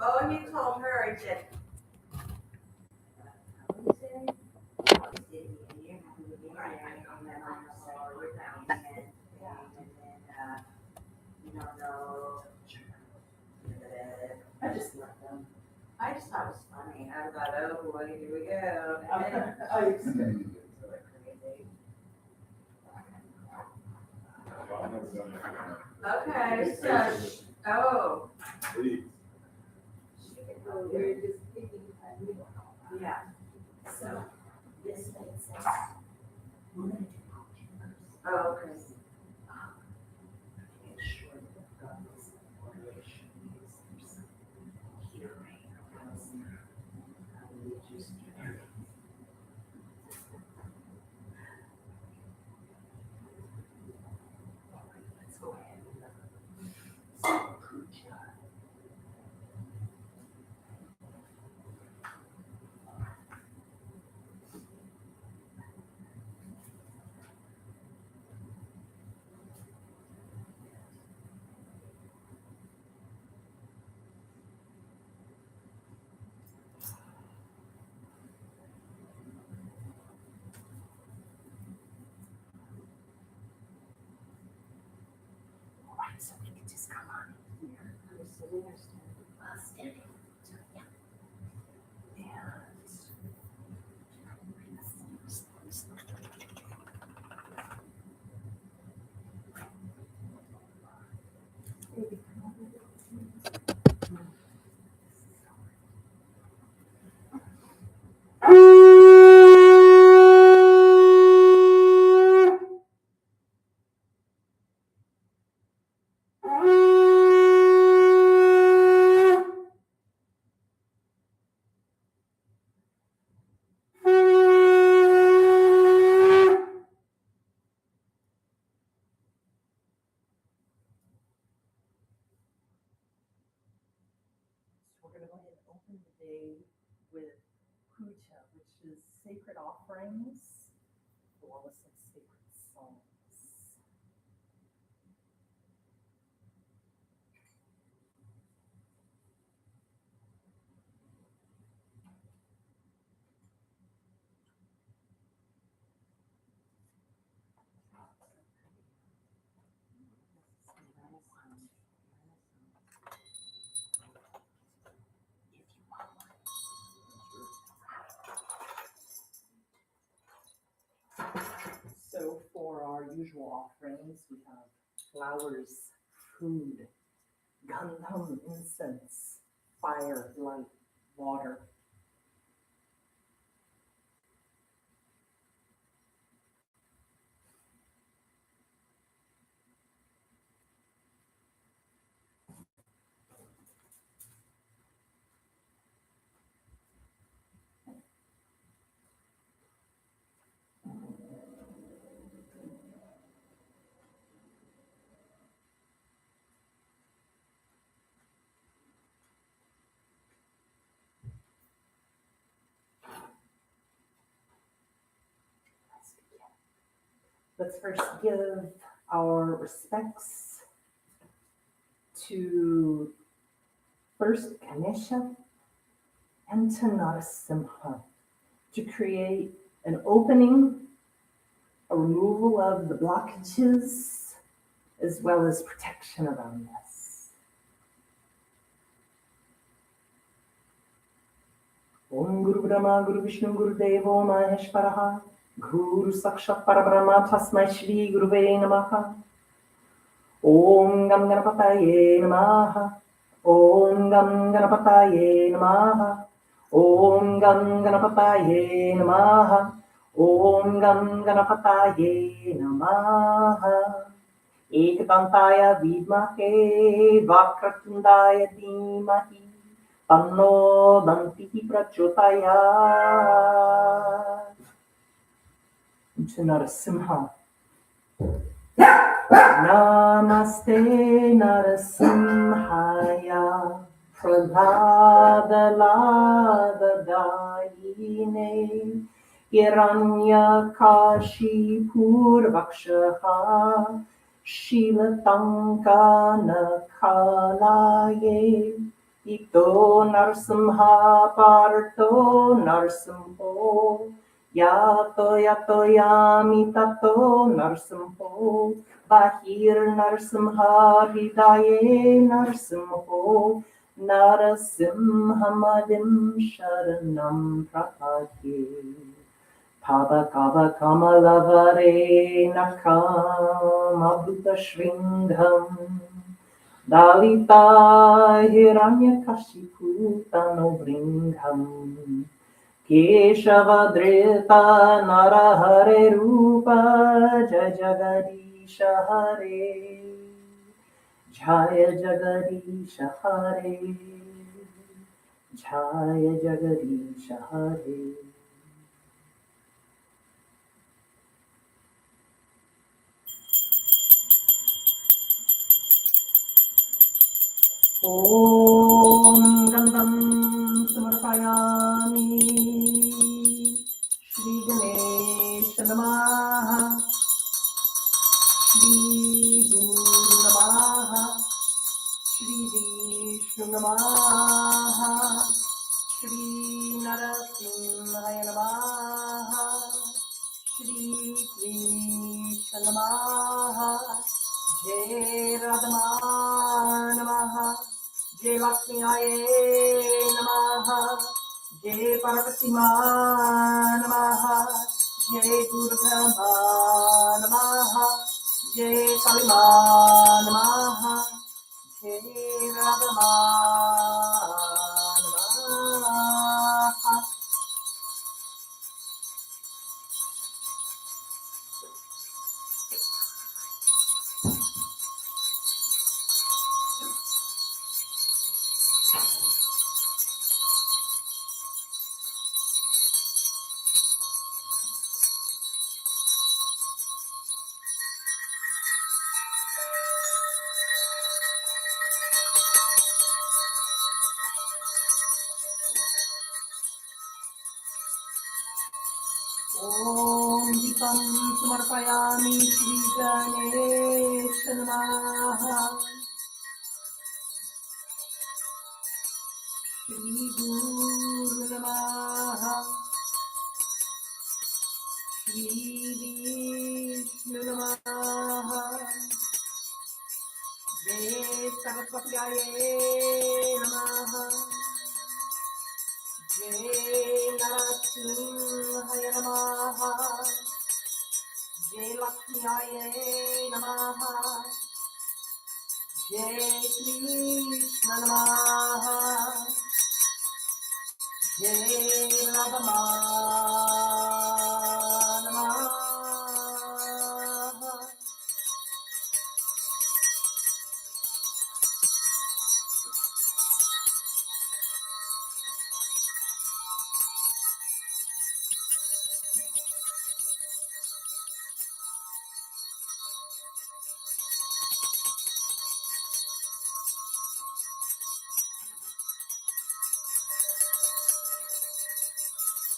Oh, he told her, I said, I just love them. I just thought it was funny. I thought, oh boy, here we go. Okay, so, oh. Yeah. So, this makes sense. We're gonna do oh, okay. Make sure that we've got this correlation. Let's go ahead and so we can just come on here. I'm sitting or standing? Standing. Yeah. We're going to go ahead and open the day with puja, which is sacred offerings, as well as some sacred songs. So for our usual offerings, we have flowers, food, gandham, incense, fire, light, water. Let's first give our respects to first Ganesha and to Narasimha to create an opening, a removal of the blockages, as well as protection around us. Om Guru Brahma Guru Vishnu Guru Devo Maheshwaraha Guru Sakshat Parabrahma Tasmai Shri Guruve Namaha. Om Gam Ganapataye Namaha. Om Gam Ganapataye Namaha. Om Gam Ganapataye Namaha. Om Gam Ganapataye Namaha. Ekdantaya Vidmahe Vakratundaya Dhimahi Tanno Dantihi Prachodayat. To Narasimha. Namaste Narasimhaya Praladadayine Hiranyakashi Purvakshaha Shilatankana Kalaye Ito Narsimha Parto Narsimho Yato Yato Yami Tato Narsimho Bahir Narsimha Hidaye Narsimho Narasimhamadim Sharanam Prapatye Pava Kava Kamalavare Nakam Abhuta Shringham Dalita Hiranyakashipu Tanobringham Keshavadrita Narahare Rupa Jajagadisha Hare Jaya Jagadisha Hare Jaya Jagadisha Hare. Om Gandham Samarpayami Shri Ganesha Namaha Shri Guru Namaha Shri Vishnu Namaha Shri Narasimhaya Namaha Shri Krishna Namaha Jai Radha Namaha Jai Lakshmi Aye Namaha Jai Parvati Ma Namaha Jai Durga Ma Namaha Jai Kali Ma Namaha Jai Radha Ma Namaha. Om Dipam Samarpayami Shri Ganesha Namaha Shri Guru Namaha Shri Vishnu Namaha Jai Saraswati Aye Namaha Jai Narasimhaya Namaha Jai Lakshmi Aye Namaha Jai Krishna Namaha Jai Radha Namaha.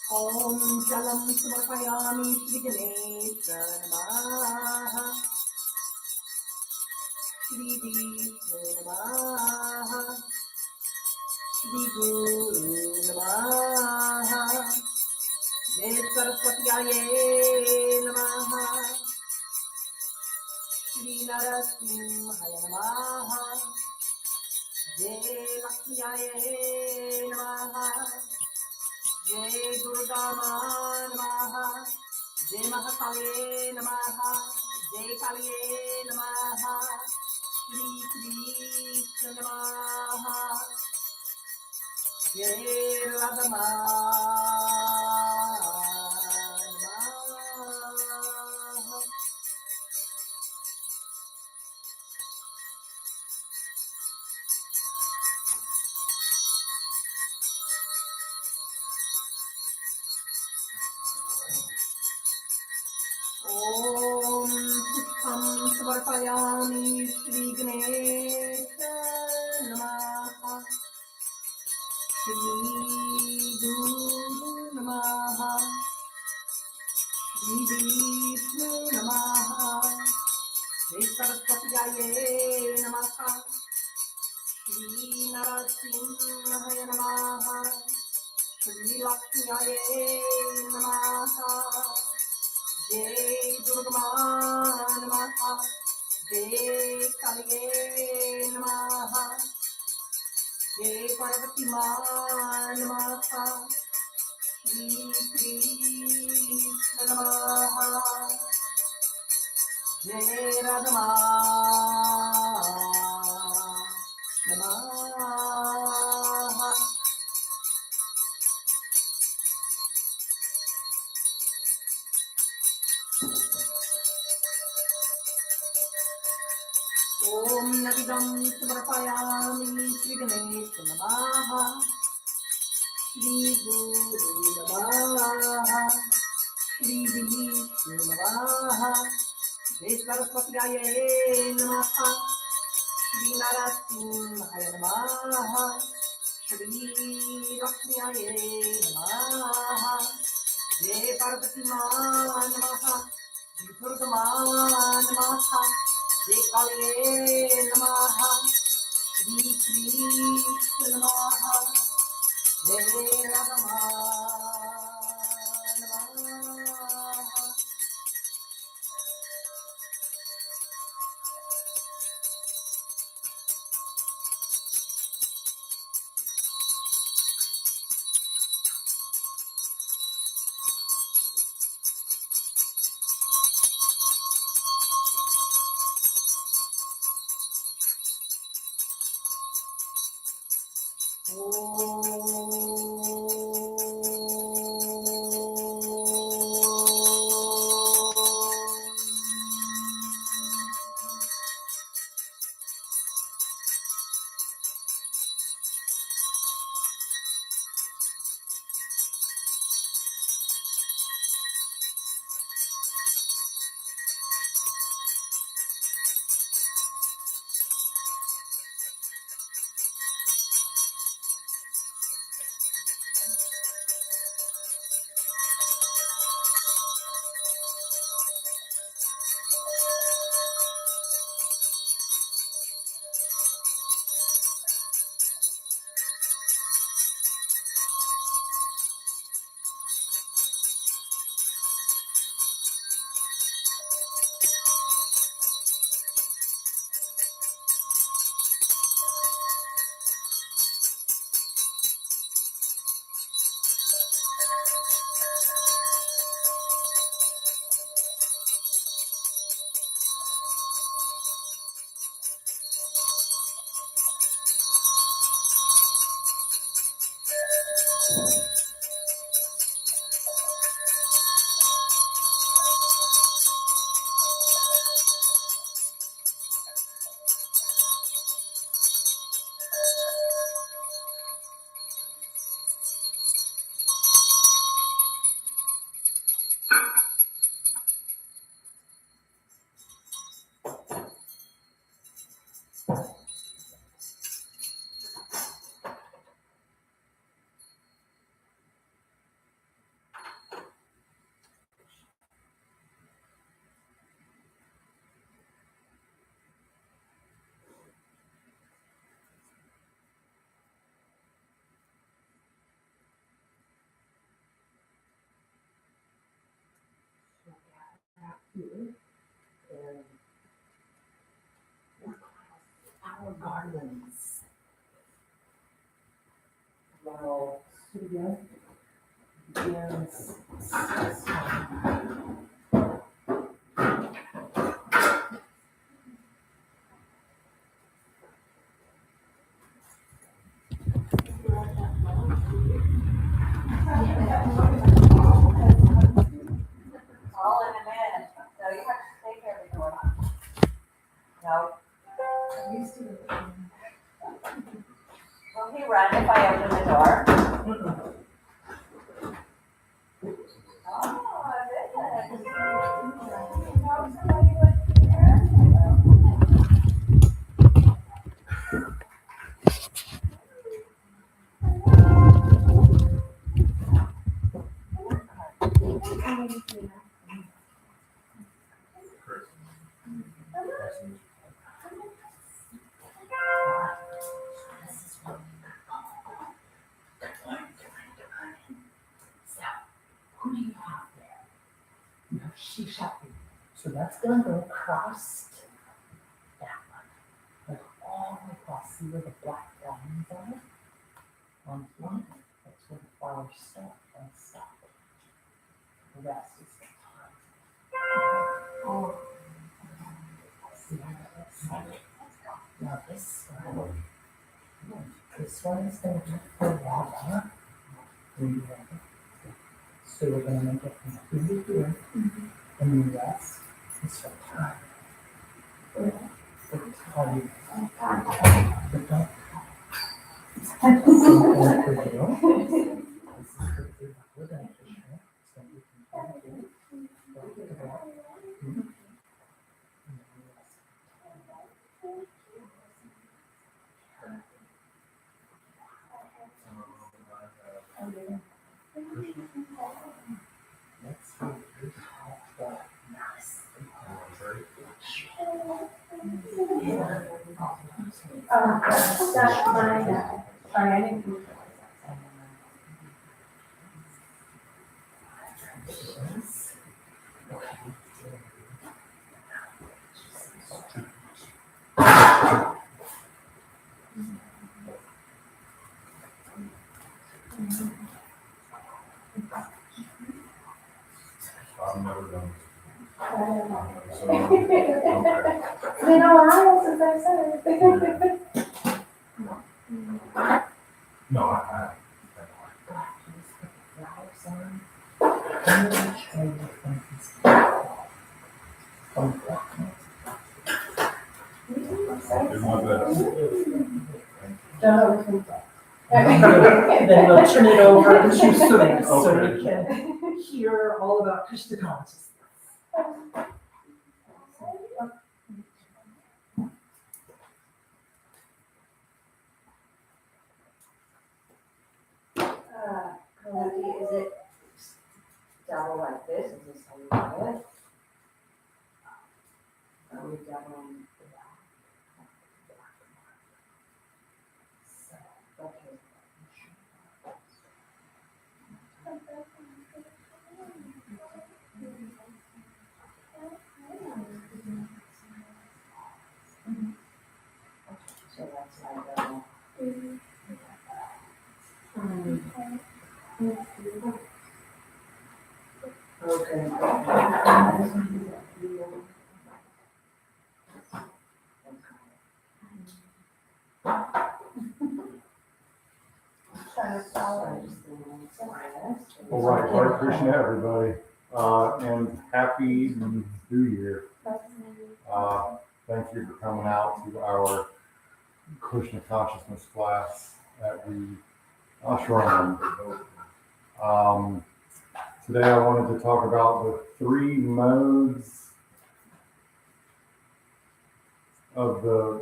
Om Jalam Samarpayami Shri Ganesha Namaha Shri Vishnu Namaha Shri Guru Namaha Jai Saraswati Aye Namaha Shri Narasimhaya Namaha Jai Lakshmi Aye Namaha Jai Durga Ma Namaha Jai Mahakale Namaha Jai Kaliye Namaha Shri Krishna Namaha Jai Radha Namaha. Om Pushpam Samarpayami Shri Ganesha Namaha Shri Guru Namaha Shri Vishnu Namaha Jai Saraswati Aye Namaha Shri Narasimhaya Namaha, Shri Lakshmiye Namaha, Jai Durga Namaha, Jai Kaliye Namaha, Jai Parvati Namaha, Shri Krishna Namaha, Jai Radha Namaha. Om Navidam Samarpayami Shri Ganesha Namaha, Shri Guru Namaha, Shri Vishnu Namaha, Jai Saraswatiye Namaha, Shri Narasimhaya Namaha, Shri Lakshmiye Namaha, Jai Parvati Namaha, Jai Durga Namaha, Jai Kaliye Namaha, Shri Krishna Namaha, Jai Radha Namaha. Here and our gardens. Now, studio begins. All in a minute. No, you have to stay here before. No. Will he run if I open the door? Oh, goodness. You know somebody was here? she's happy. So that's gonna go across that one. Like all the way across. See where the black lines are? On here. That's where the flower start and stop. The rest is the time. Oh. See how that looks like? Now this one is gonna be for water. So we're gonna make it from here to here, and the rest is for time. For time. But don't so we're gonna put it on. This is for the bondange. So we can put it in. Don't get it out. Let's see. That's mine. Sorry, I didn't. I've never done this. So, It's been a while since I've said it. no, I did my best. Don't overthink that. Then we'll turn it over to Sue so Okay. we can hear all about Krishna consciousness. Is it double like this? Is this how you do it? Are we doubling the back? Okay. So that's my double. Okay. All right, Hare Krishna, everybody, and happy New Year. Thank you for coming out to our Krishna consciousness class at the ashram. Today I wanted to talk about the 3 modes of the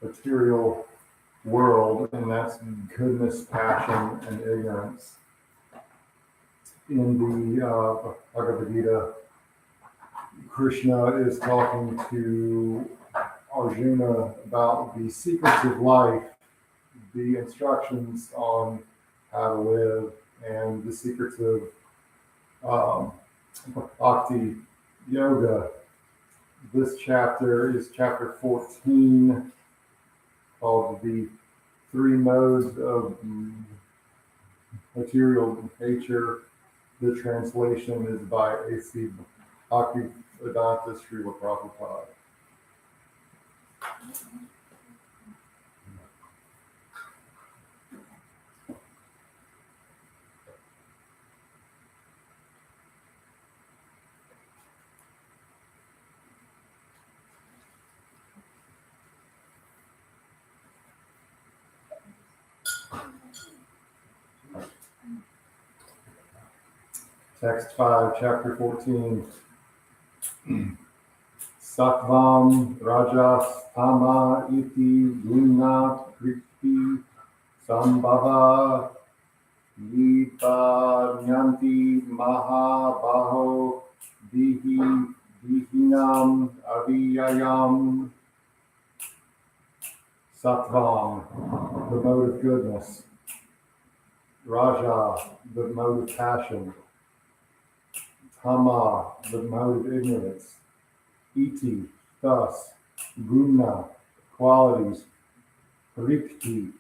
material world, and that's goodness, passion, and ignorance. In the Bhagavad Gita, Krishna is talking to Arjuna about the secrets of life, the instructions on how to live, and the secrets of bhakti yoga. This chapter is chapter 14, called the 3 modes of material nature. The translation is by A.C. Bhaktivedanta Srila Prabhupada. Text 5, chapter 14. Sattvam rajas tama iti guna kriti sambhava nyanti mahabaho dihinam aviyayam. Sattvam, the mode of goodness. Raja, the mode of passion. Kama, the mode of ignorance. Iti, thus. Guna, qualities. Prikti,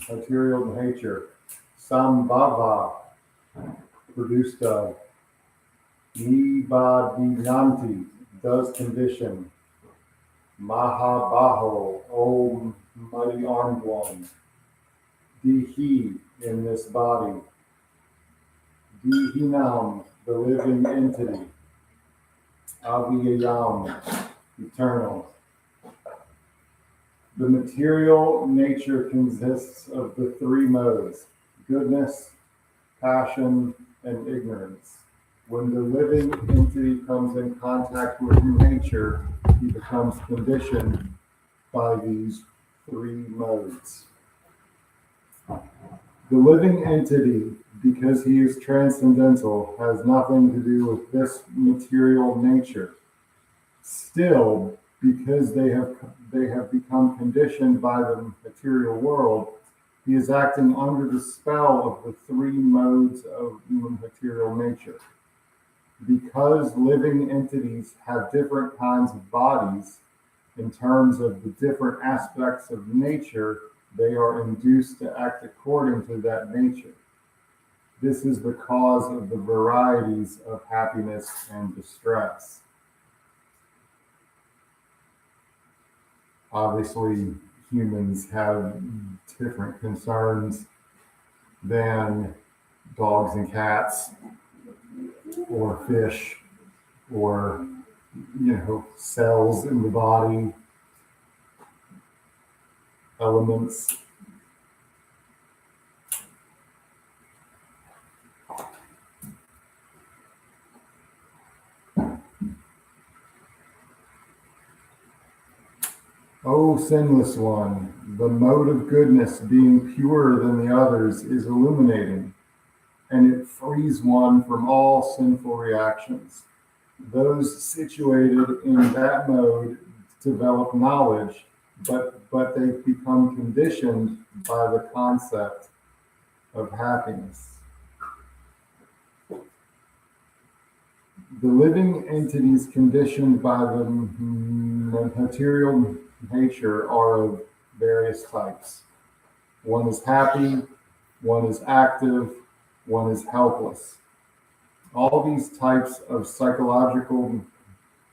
material nature. Sambhava, produced of. Nibadinanti, does condition. Mahabaho, O mighty armed one. Dihi, in this body. Dihinam, the living entity. Aviyayam, eternal. The material nature consists of the three modes: goodness, passion, and ignorance. When the living entity comes in contact with nature, he becomes conditioned by these three modes. The living entity, because he is transcendental, has nothing to do with this material nature. Still, because they have become conditioned by the material world, he is acting under the spell of the three modes of material nature. Because living entities have different kinds of bodies, in terms of the different aspects of nature, they are induced to act according to that nature. This is the cause of the varieties of happiness and distress. Obviously, humans have different concerns than dogs and cats, or fish, or cells in the body, elements. O sinless one, the mode of goodness, being purer than the others, is illuminating, and it frees one from all sinful reactions. Those situated in that mode develop knowledge, but they become conditioned by the concept of happiness. The living entities conditioned by the material nature are of various types. One is happy, one is active, one is helpless. All these types of psychological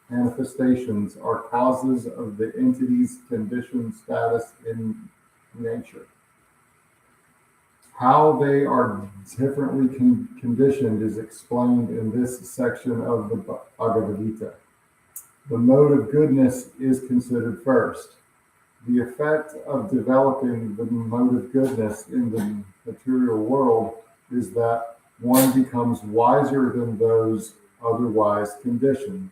manifestations are causes of the entity's conditioned status in nature. How they are differently conditioned is explained in this section of the Bhagavad Gita. The mode of goodness is considered first. The effect of developing the mode of goodness in the material world is that one becomes wiser than those otherwise conditioned.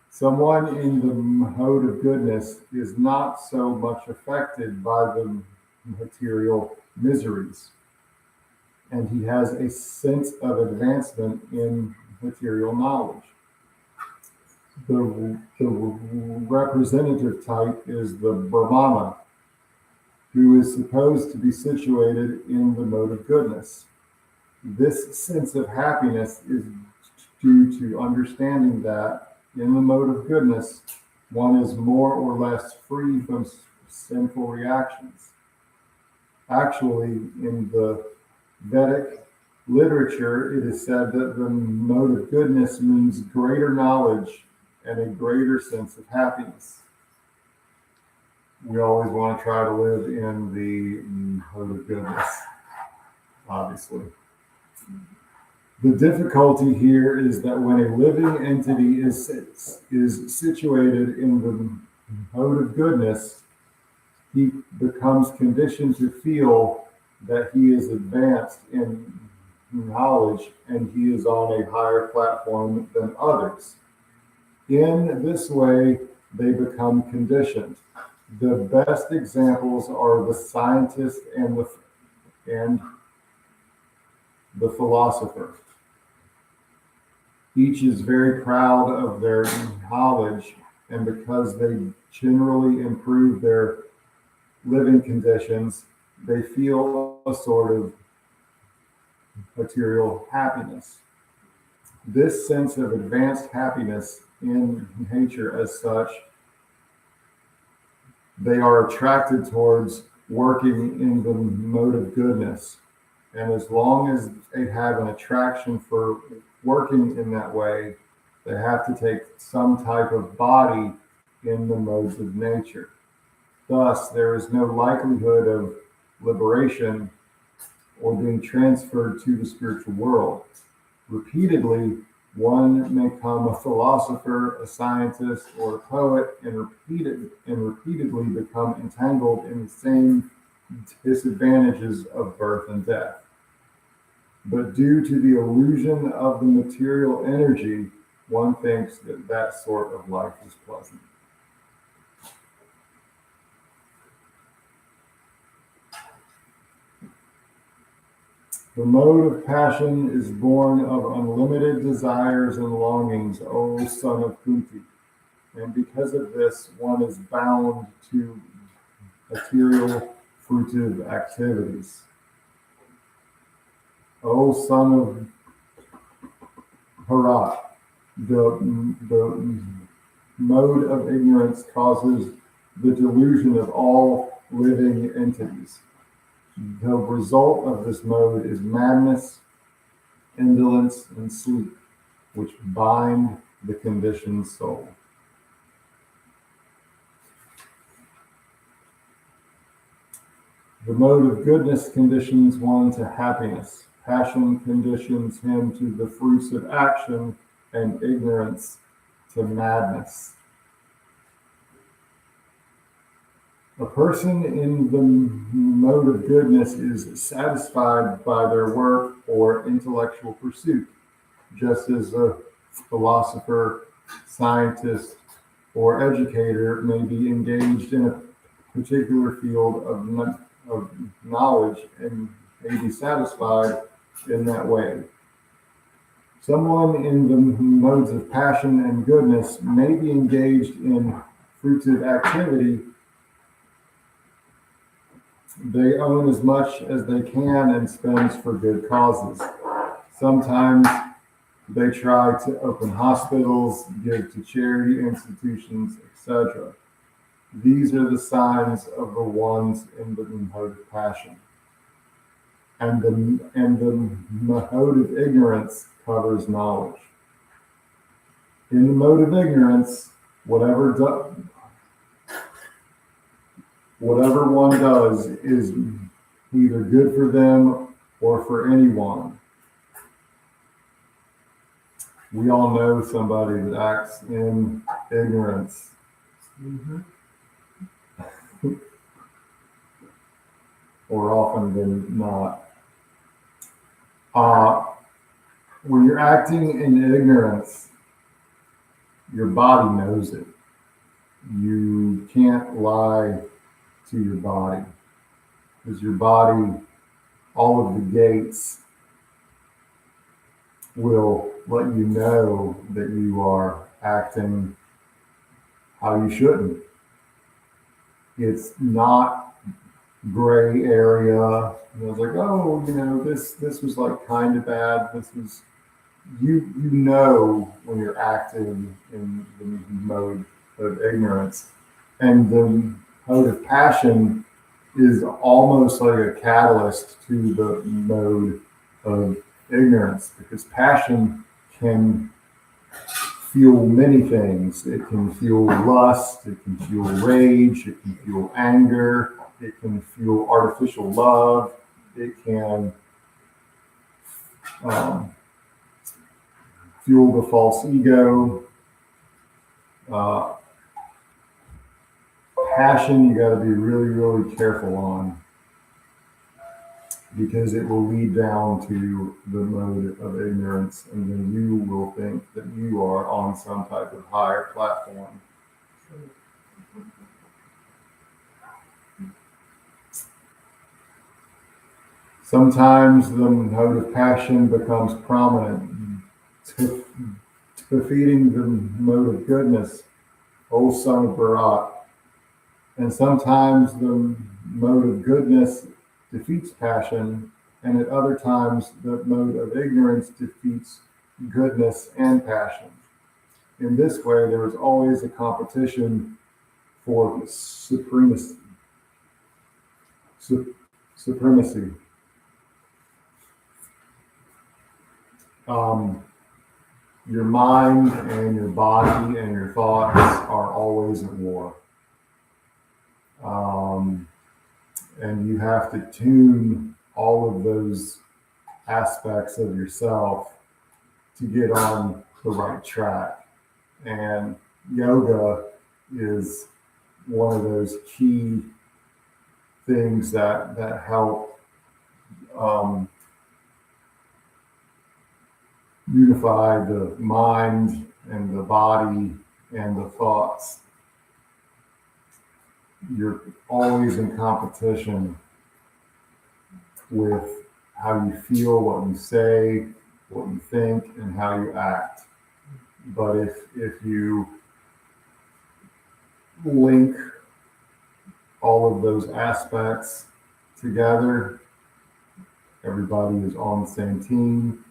Someone in the mode of goodness is not so much affected by the material miseries, and he has a sense of advancement in material knowledge. The representative type is the Brahmana, who is supposed to be situated in the mode of goodness. This sense of happiness is due to understanding that in the mode of goodness, one is more or less free from sinful reactions. Actually, in the Vedic literature, it is said that the mode of goodness means greater knowledge and a greater sense of happiness. We always want to try to live in the mode of goodness, obviously. The difficulty here is that when a living entity is situated in the mode of goodness, he becomes conditioned to feel that he is advanced in knowledge and he is on a higher platform than others. In this way, they become conditioned. The best examples are the scientist and the philosopher. Each is very proud of their knowledge, and because they generally improve their living conditions, they feel a sort of material happiness. This sense of advanced happiness in nature as such, they are attracted towards working in the mode of goodness. And as long as they have an attraction for working in that way, they have to take some type of body in the modes of nature. Thus, there is no likelihood of liberation or being transferred to the spiritual world. Repeatedly, one may become a philosopher, a scientist, or a poet, and repeatedly become entangled in the same disadvantages of birth and death. But due to the illusion of the material energy, one thinks that that sort of life is pleasant. The mode of passion is born of unlimited desires and longings, O son of Kunti. And because of this, one is bound to material fruitive activities. O son of Harat, the mode of ignorance causes the delusion of all living entities. The result of this mode is madness, indolence, and sleep, which bind the conditioned soul. The mode of goodness conditions one to happiness. Passion conditions him to the fruits of action, and ignorance to madness. A person in the mode of goodness is satisfied by their work or intellectual pursuit, just as a philosopher, scientist, or educator may be engaged in a particular field of knowledge and may be satisfied in that way. Someone in the modes of passion and goodness may be engaged in fruitive activity. They own as much as they can and spends for good causes. Sometimes they try to open hospitals, give to charity institutions, etc. These are the signs of the ones in the mode of passion. And the mode of ignorance covers knowledge. In the mode of ignorance, whatever one does is either good for them or for anyone. We all know somebody that acts in ignorance. Or often than not. When you're acting in ignorance, your body knows it. You can't lie to your body, because your body, all of the gates will let you know that you are acting how you shouldn't. It's not gray area. It's like, oh, this was like kind of bad. This was, you know when you're acting in the mode of ignorance. And the mode of passion is almost like a catalyst to the mode of ignorance, because passion can fuel many things. It can fuel lust, it can fuel rage, it can fuel anger, it can fuel artificial love, it can fuel the false ego. Passion, you got to be really, really careful on, because it will lead down to the mode of ignorance, and then you will think that you are on some type of higher platform. Sometimes the mode of passion becomes prominent, defeating the mode of goodness, O son of Bharat. And sometimes the mode of goodness defeats passion, and at other times the mode of ignorance defeats goodness, and passion. In this way, there is always a competition for supremacy. Supremacy. Your mind and your body and your thoughts are always at war. And you have to tune all of those aspects of yourself to get on the right track. And yoga is one of those key things that help unify the mind and the body and the thoughts. You're always in competition with how you feel, what you say, what you think, and how you act. But if you link all of those aspects together, everybody is on the same team,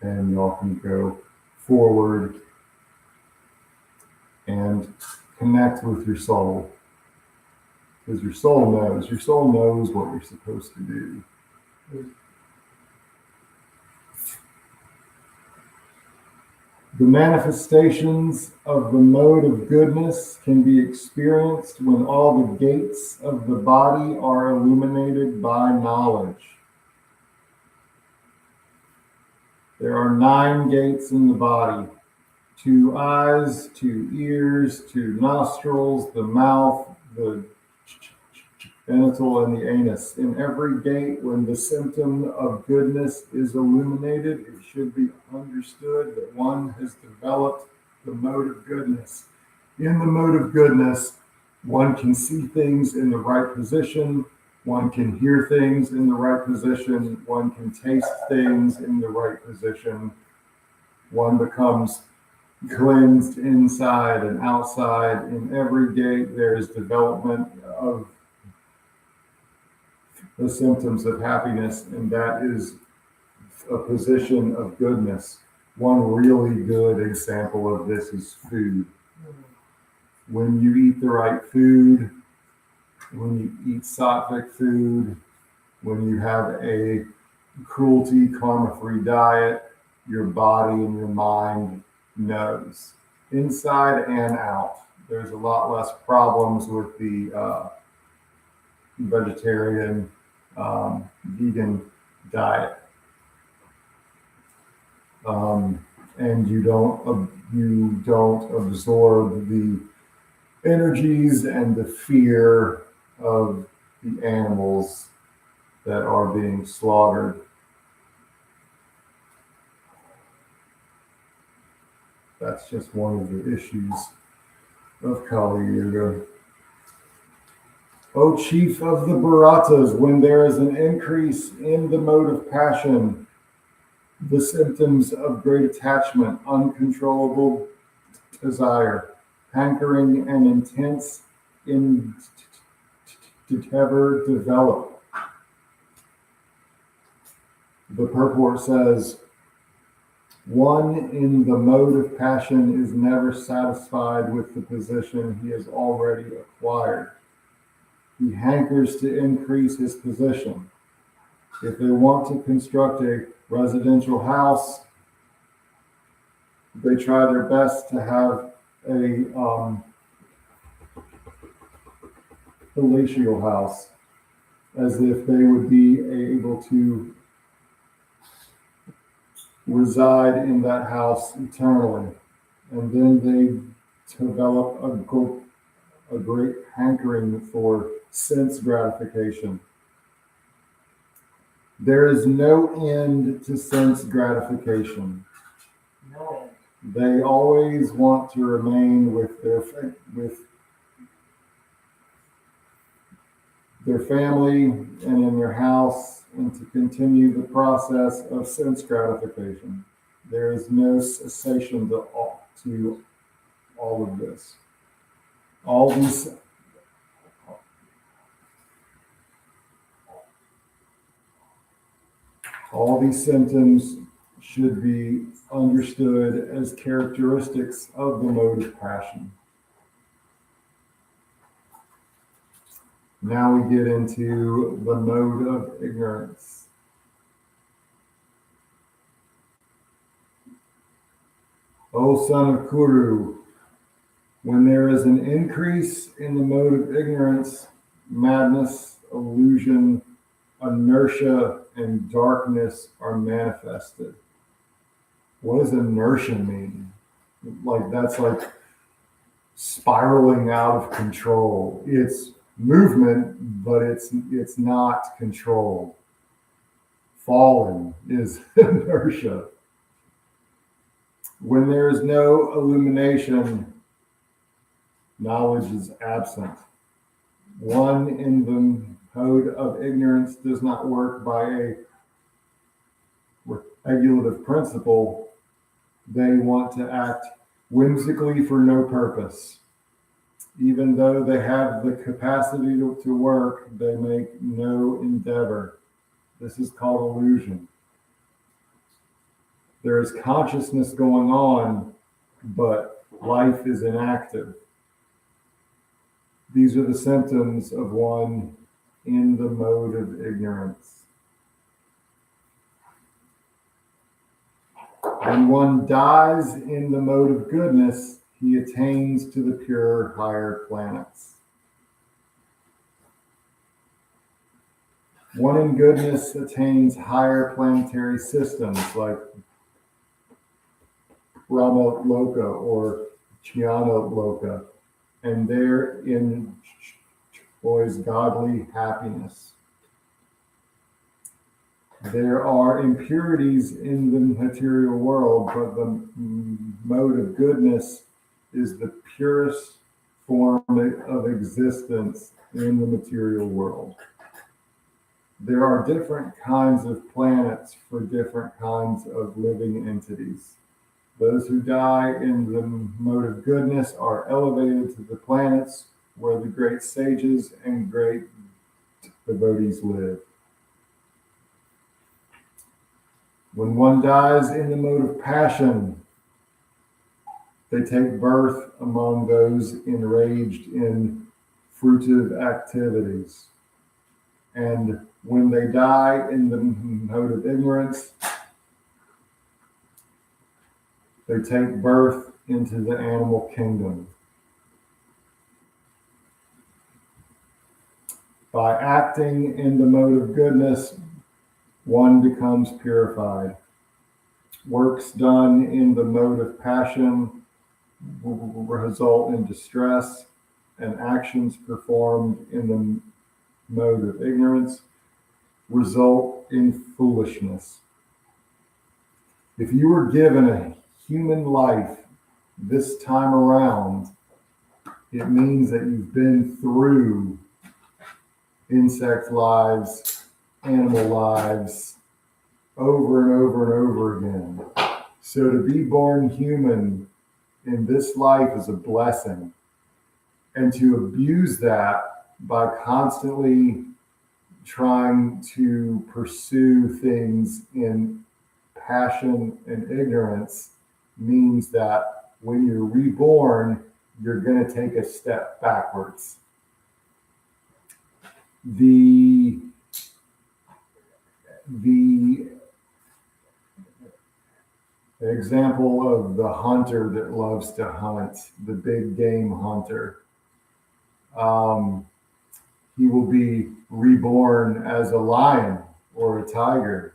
and y'all can go forward and connect with your soul. Because your soul knows what you're supposed to do. The manifestations of the mode of goodness can be experienced when all the gates of the body are illuminated by knowledge. There are 9 gates in the body: 2 eyes, 2 ears, 2 nostrils, the mouth, the genital, and the anus. In every gate, when the symptom of goodness is illuminated, it should be understood that one has developed the mode of goodness. In the mode of goodness, one can see things in the right position, one can hear things in the right position, one can taste things in the right position, one becomes cleansed inside and outside. In every gate, there is development of the symptoms of happiness, and that is a position of goodness. One really good example of this is food. When you eat the right food, when you eat sattvic food, when you have a cruelty, karma-free diet, your body and your mind knows, inside and out. There's a lot less problems with the vegetarian, vegan diet, and you don't absorb the energies and the fear of the animals that are being slaughtered. That's just one of the issues of Kali Yuga. O chief of the Bharatas, when there is an increase in the mode of passion, the symptoms of great attachment, uncontrollable desire, hankering, and intense endeavor develop. The purport says, one in the mode of passion is never satisfied with the position he has already acquired. He hankers to increase his position. If they want to construct a residential house, they try their best to have a palatial house, as if they would be able to reside in that house eternally. And then they develop a great hankering for sense gratification. There is no end to sense gratification. No end. They always want to remain with their family and in their house, and to continue the process of sense gratification. There is no cessation to all of this. All these symptoms should be understood as characteristics of the mode of passion. Now we get into the mode of ignorance. O son of Kuru, when there is an increase in the mode of ignorance, madness, illusion, inertia, and darkness are manifested. What does inertia mean? Like, that's like spiraling out of control. It's movement, but it's not controlled. Falling is inertia. When there is no illumination, knowledge is absent. One in the mode of ignorance does not work by a regulative principle. They want to act whimsically for no purpose. Even though they have the capacity to work, they make no endeavor. This is called illusion. There is consciousness going on, but life is inactive. These are the symptoms of one in the mode of ignorance. When one dies in the mode of goodness, he attains to the pure higher planets. One in goodness attains higher planetary systems like Brahma Loka or Jnana Loka, and therein enjoys godly happiness. There are impurities in the material world, but the mode of goodness is the purest form of existence in the material world. There are different kinds of planets for different kinds of living entities. Those who die in the mode of goodness are elevated to the planets where the great sages and great devotees live. When one dies in the mode of passion, they take birth among those enraged in fruitive activities. And when they die in the mode of ignorance, they take birth into the animal kingdom. By acting in the mode of goodness, one becomes purified. Works done in the mode of passion will result in distress, and actions performed in the mode of ignorance result in foolishness. If you were given a human life this time around, it means that you've been through insect lives, animal lives, over and over and over again. So to be born human in this life is a blessing. And to abuse that by constantly trying to pursue things in passion and ignorance means that when you're reborn, you're going to take a step backwards. The example of the hunter that loves to hunt, the big game hunter, he will be reborn as a lion or a tiger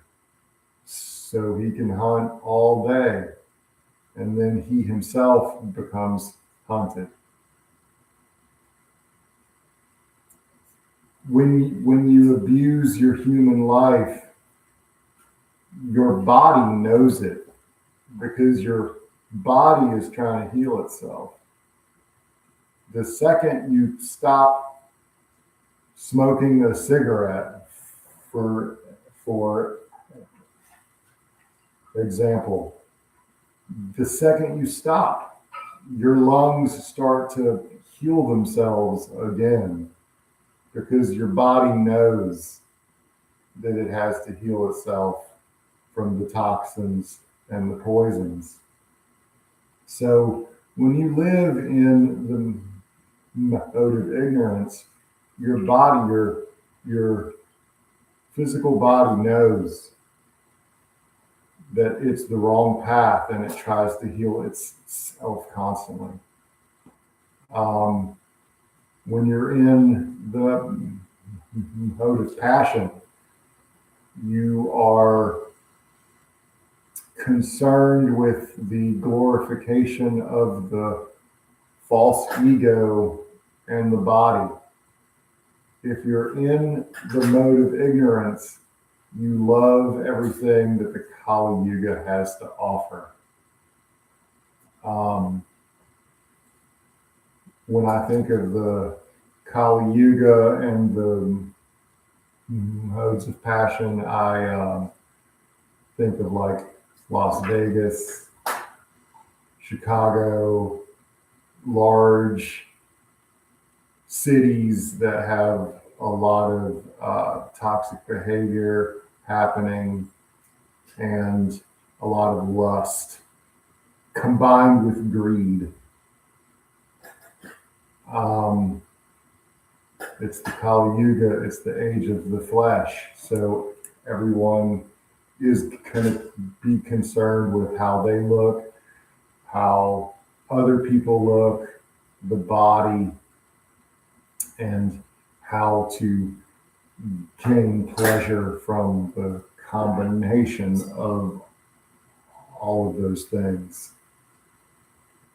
so he can hunt all day, and then he himself becomes hunted. When you abuse your human life, your body knows it because your body is trying to heal itself. The second you stop smoking a cigarette, for example, the second you stop, your lungs start to heal themselves again because your body knows that it has to heal itself from the toxins and the poisons. So when you live in the mode of ignorance, your body, your physical body knows that it's the wrong path, and it tries to heal itself constantly. When you're in the mode of passion, you are concerned with the glorification of the false ego and the body. If you're in the mode of ignorance, you love everything that the Kali Yuga has to offer. When I think of the Kali Yuga and the modes of passion, I think of like Las Vegas, Chicago, large cities that have a lot of toxic behavior happening and a lot of lust combined with greed. It's the Kali Yuga, it's the age of the flesh. So everyone is going to be concerned with how they look, how other people look, the body, and how to gain pleasure from the combination of all of those things.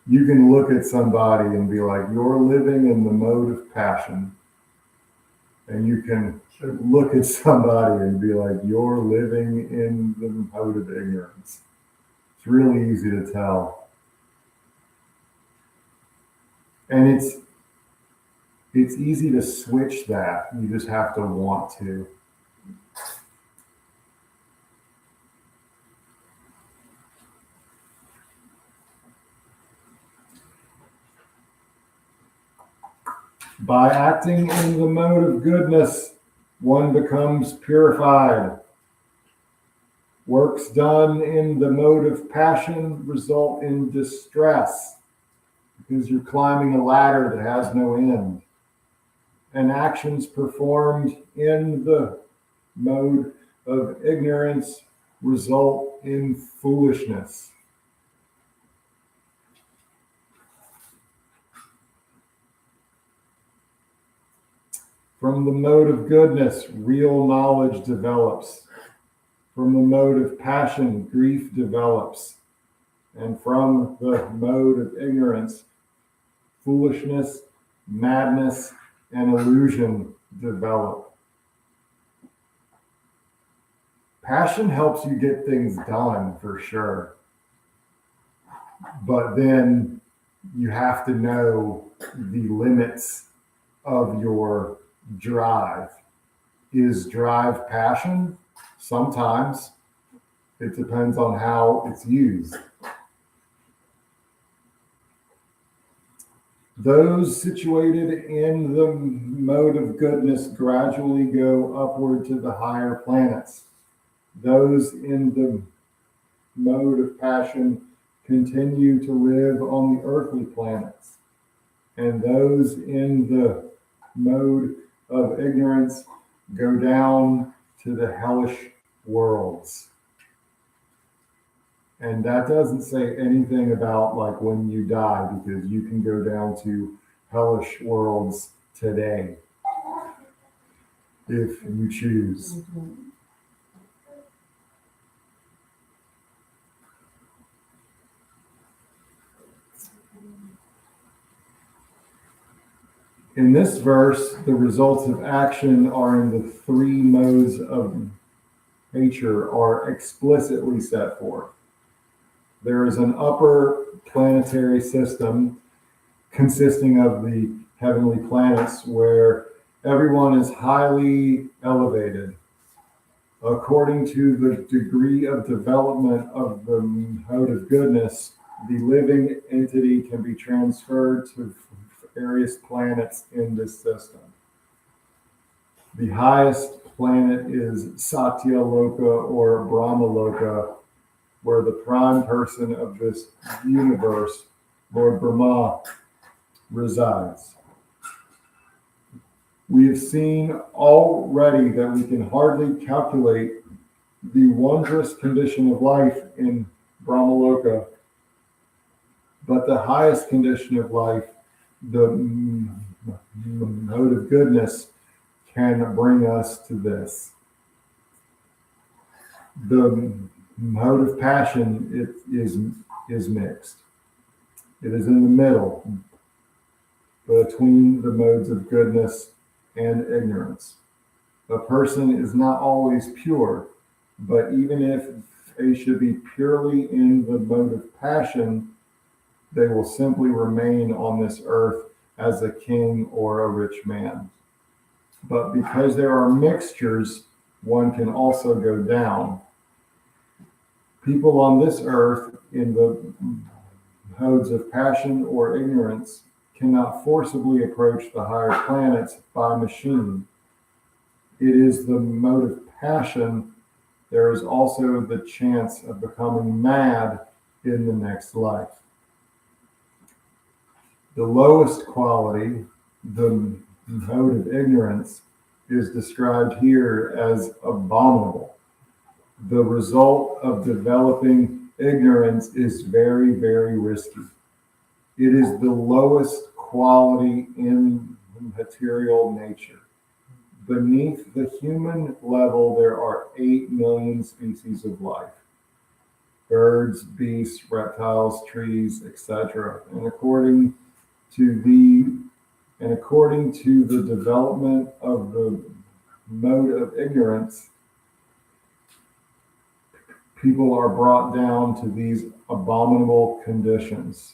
You can look at somebody and be like, you're living in the mode of passion. And you can look at somebody and be like, you're living in the mode of ignorance. It's really easy to tell. And it's easy to switch that. You just have to want to. By acting in the mode of goodness, one becomes purified. Works done in the mode of passion result in distress because you're climbing a ladder that has no end. And actions performed in the mode of ignorance result in foolishness. From the mode of goodness, real knowledge develops. From the mode of passion, grief develops. And from the mode of ignorance, foolishness, madness, and illusion develop. Passion helps you get things done for sure. But then you have to know the limits of your drive. Is drive passion? Sometimes. It depends on how it's used. Those situated in the mode of goodness gradually go upward to the higher planets. Those in the mode of passion continue to live on the earthly planets. And those in the mode of ignorance go down to the hellish worlds. And that doesn't say anything about like when you die, because you can go down to hellish worlds today if you choose. In this verse, the results of action are in the three modes of nature are explicitly set forth. There is an upper planetary system consisting of the heavenly planets where everyone is highly elevated. According to the degree of development of the mode of goodness, the living entity can be transferred to various planets in this system. The highest planet is Satya Loka or Brahma Loka, where the prime person of this universe, Lord Brahma, resides. We have seen already that we can hardly calculate the wondrous condition of life in Brahmaloka, but the highest condition of life, the mode of goodness, can bring us to this. The mode of passion is mixed. It is in the middle between the modes of goodness and ignorance. A person is not always pure, but even if they should be purely in the mode of passion, they will simply remain on this earth as a king or a rich man. But because there are mixtures, one can also go down. People on this earth in the modes of passion or ignorance cannot forcibly approach the higher planets by machine. It is the mode of passion. There is also the chance of becoming mad in the next life. The lowest quality, the mode of ignorance, is described here as abominable. The result of developing ignorance is very, very risky. It is the lowest quality in material nature. Beneath the human level, there are 8 million species of life. Birds, beasts, reptiles, trees, etc. And according to the development of the mode of ignorance, people are brought down to these abominable conditions.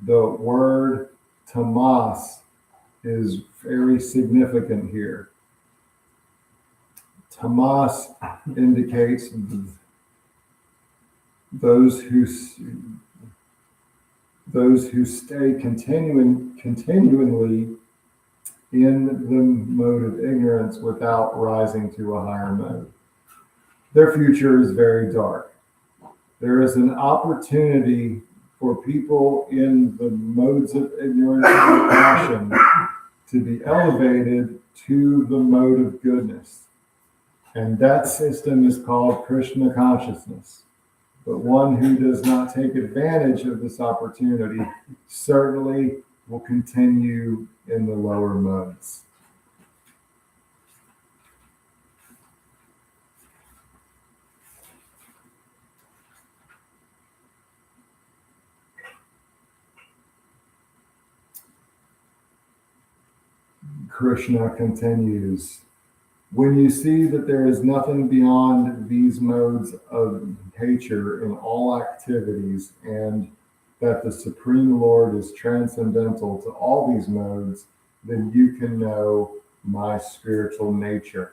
The word tamas is very significant here. Tamas indicates those who stay continually in the mode of ignorance without rising to a higher mode. Their future is very dark. There is an opportunity for people in the modes of ignorance and passion to be elevated to the mode of goodness. And that system is called Krishna consciousness. But one who does not take advantage of this opportunity certainly will continue in the lower modes. Krishna continues, when you see that there is nothing beyond these modes of nature in all activities, and that the Supreme Lord is transcendental to all these modes, then you can know my spiritual nature.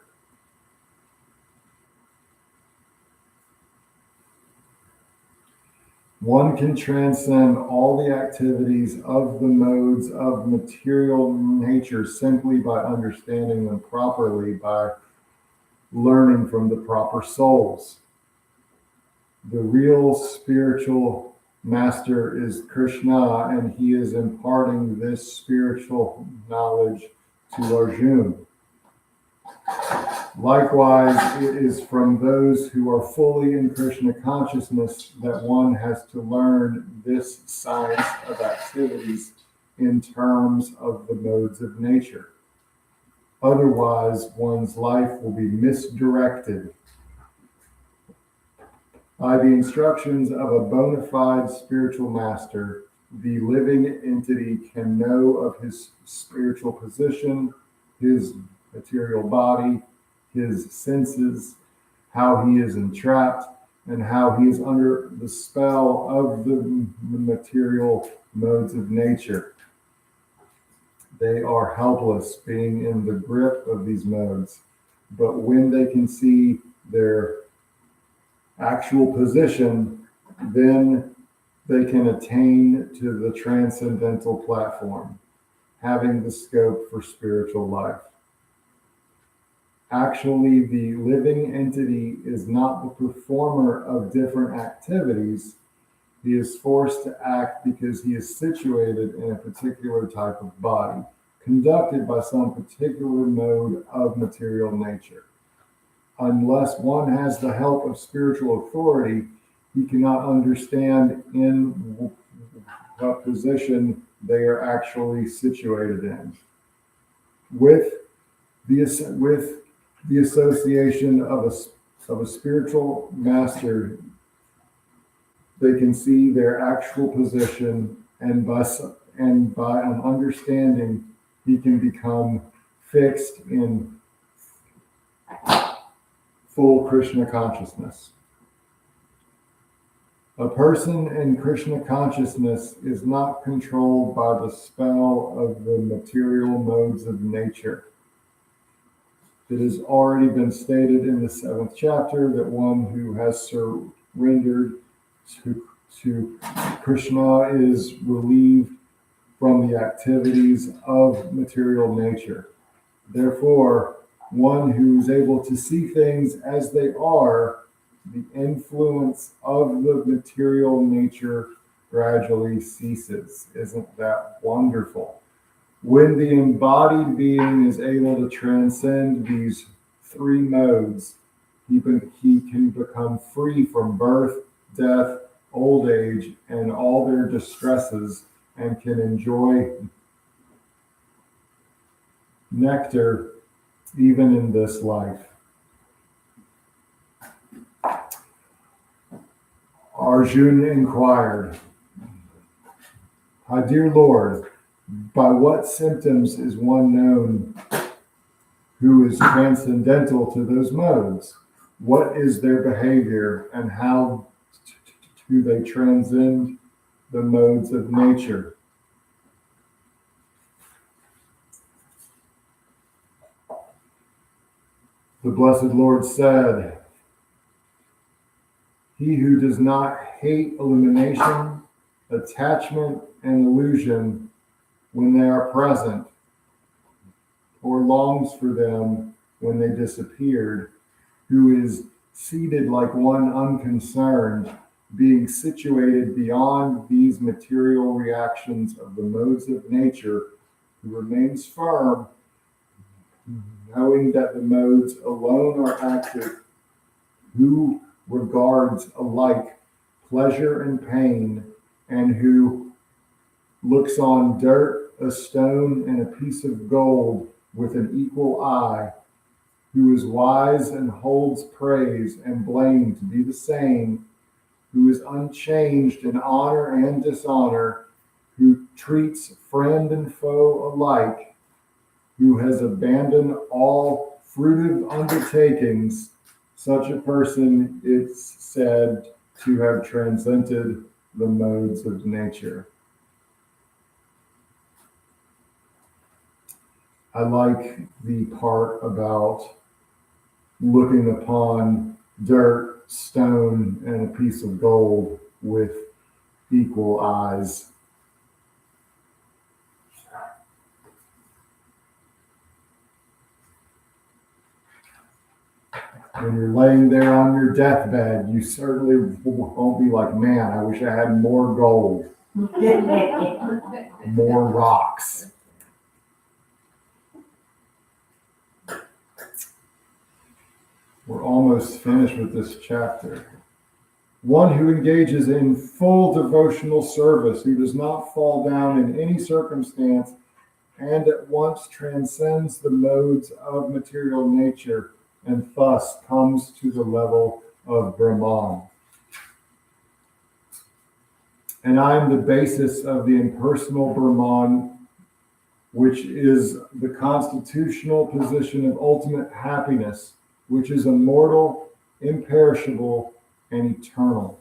One can transcend all the activities of the modes of material nature simply by understanding them properly, by learning from the proper souls. The real spiritual master is Krishna, and he is imparting this spiritual knowledge to Arjuna. Likewise, it is from those who are fully in Krishna consciousness that one has to learn this science of activities in terms of the modes of nature. Otherwise, one's life will be misdirected. By the instructions of a bona fide spiritual master, the living entity can know of his spiritual position, his material body, his senses, how he is entrapped, and how he is under the spell of the material modes of nature. They are helpless being in the grip of these modes, but when they can see their actual position, then they can attain to the transcendental platform, having the scope for spiritual life. Actually, the living entity is not the performer of different activities. He is forced to act because he is situated in a particular type of body, conducted by some particular mode of material nature. Unless one has the help of spiritual authority, he cannot understand in what position they are actually situated in. With the association of a spiritual master, they can see their actual position, and by an understanding, he can become fixed in full Krishna consciousness. A person in Krishna consciousness is not controlled by the spell of the material modes of nature. It has already been stated in the 7th chapter that one who has surrendered to Krishna is relieved from the activities of material nature. Therefore, one who is able to see things as they are, the influence of the material nature gradually ceases. Isn't that wonderful? When the embodied being is able to transcend these three modes, he can become free from birth, death, old age, and all their distresses, and can enjoy nectar even in this life. Arjuna inquired, "My dear Lord, by what symptoms is one known who is transcendental to those modes? What is their behavior, and how do they transcend the modes of nature?" The Blessed Lord said, "He who does not hate illumination, attachment, and illusion when they are present, or longs for them when they disappeared, who is seated like one unconcerned, being situated beyond these material reactions of the modes of nature, who remains firm, knowing that the modes alone are active, who regards alike pleasure and pain, and who looks on dirt, a stone, and a piece of gold with an equal eye, who is wise and holds praise and blame to be the same, who is unchanged in honor and dishonor, who treats friend and foe alike, who has abandoned all fruitive undertakings, such a person is said to have transcended the modes of nature." I like the part about looking upon dirt, stone, and a piece of gold with equal eyes. When you're laying there on your deathbed, you certainly won't be like, "Man, I wish I had more gold, more rocks." We're almost finished with this chapter. One who engages in full devotional service, who does not fall down in any circumstance, and at once transcends the modes of material nature, and thus comes to the level of Brahman. And I am the basis of the impersonal Brahman, which is the constitutional position of ultimate happiness, which is immortal, imperishable, and eternal.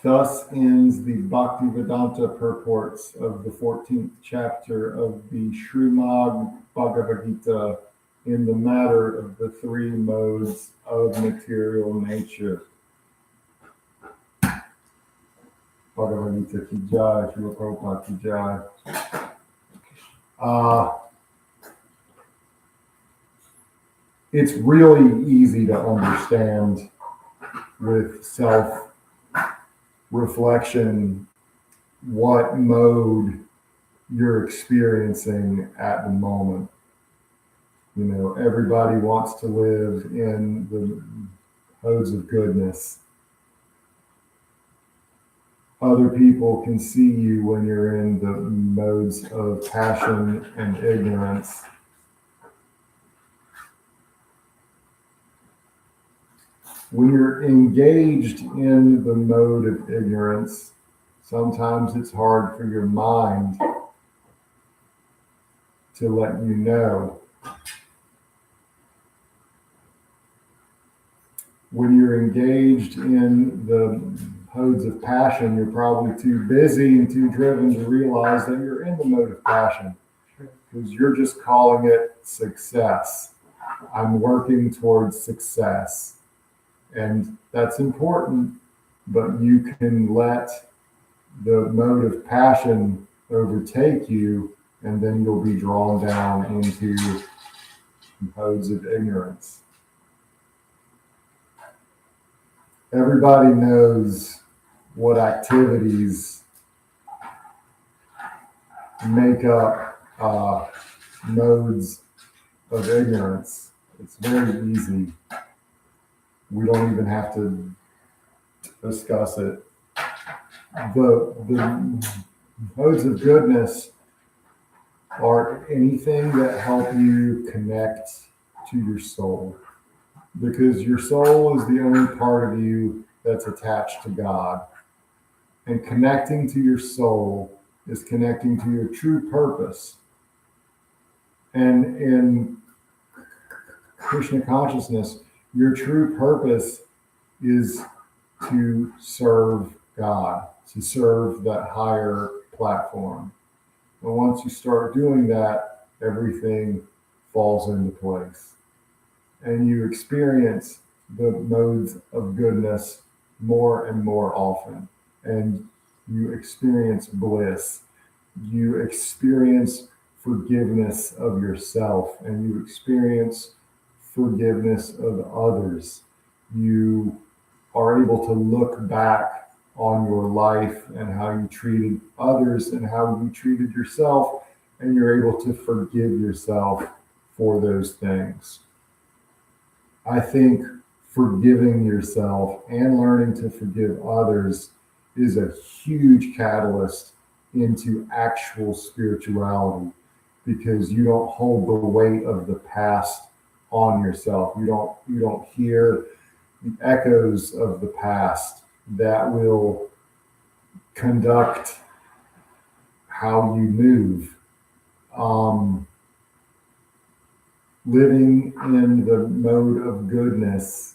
Thus ends the Bhaktivedanta purports of the 14th chapter of the Srimad Bhagavad Gita in the matter of the three modes of material nature. Bhagavad Gita ki jai, Srila Prabhupada ki jai. It's really easy to understand with self-reflection what mode you're experiencing at the moment. You know, everybody wants to live in the modes of goodness. Other people can see you when you're in the modes of passion and ignorance. When you're engaged in the mode of ignorance, sometimes it's hard for your mind to let you know. When you're engaged in the modes of passion, you're probably too busy and too driven to realize that you're in the mode of passion, because you're just calling it success. I'm working towards success. And that's important, but you can let the mode of passion overtake you, and then you'll be drawn down into modes of ignorance. Everybody knows what activities make up modes of ignorance. It's very easy. We don't even have to discuss it. The modes of goodness are anything that help you connect to your soul, because your soul is the only part of you that's attached to God. And connecting to your soul is connecting to your true purpose. And in Krishna consciousness, your true purpose is to serve God, to serve that higher platform. And once you start doing that, everything falls into place. And you experience the modes of goodness more and more often. And you experience bliss. You experience forgiveness of yourself, and you experience forgiveness of others. You are able to look back on your life and how you treated others and how you treated yourself, and you're able to forgive yourself for those things. I think forgiving yourself and learning to forgive others is a huge catalyst into actual spirituality, because you don't hold the weight of the past on yourself. You don't hear the echoes of the past that will conduct how you move. Living in the mode of goodness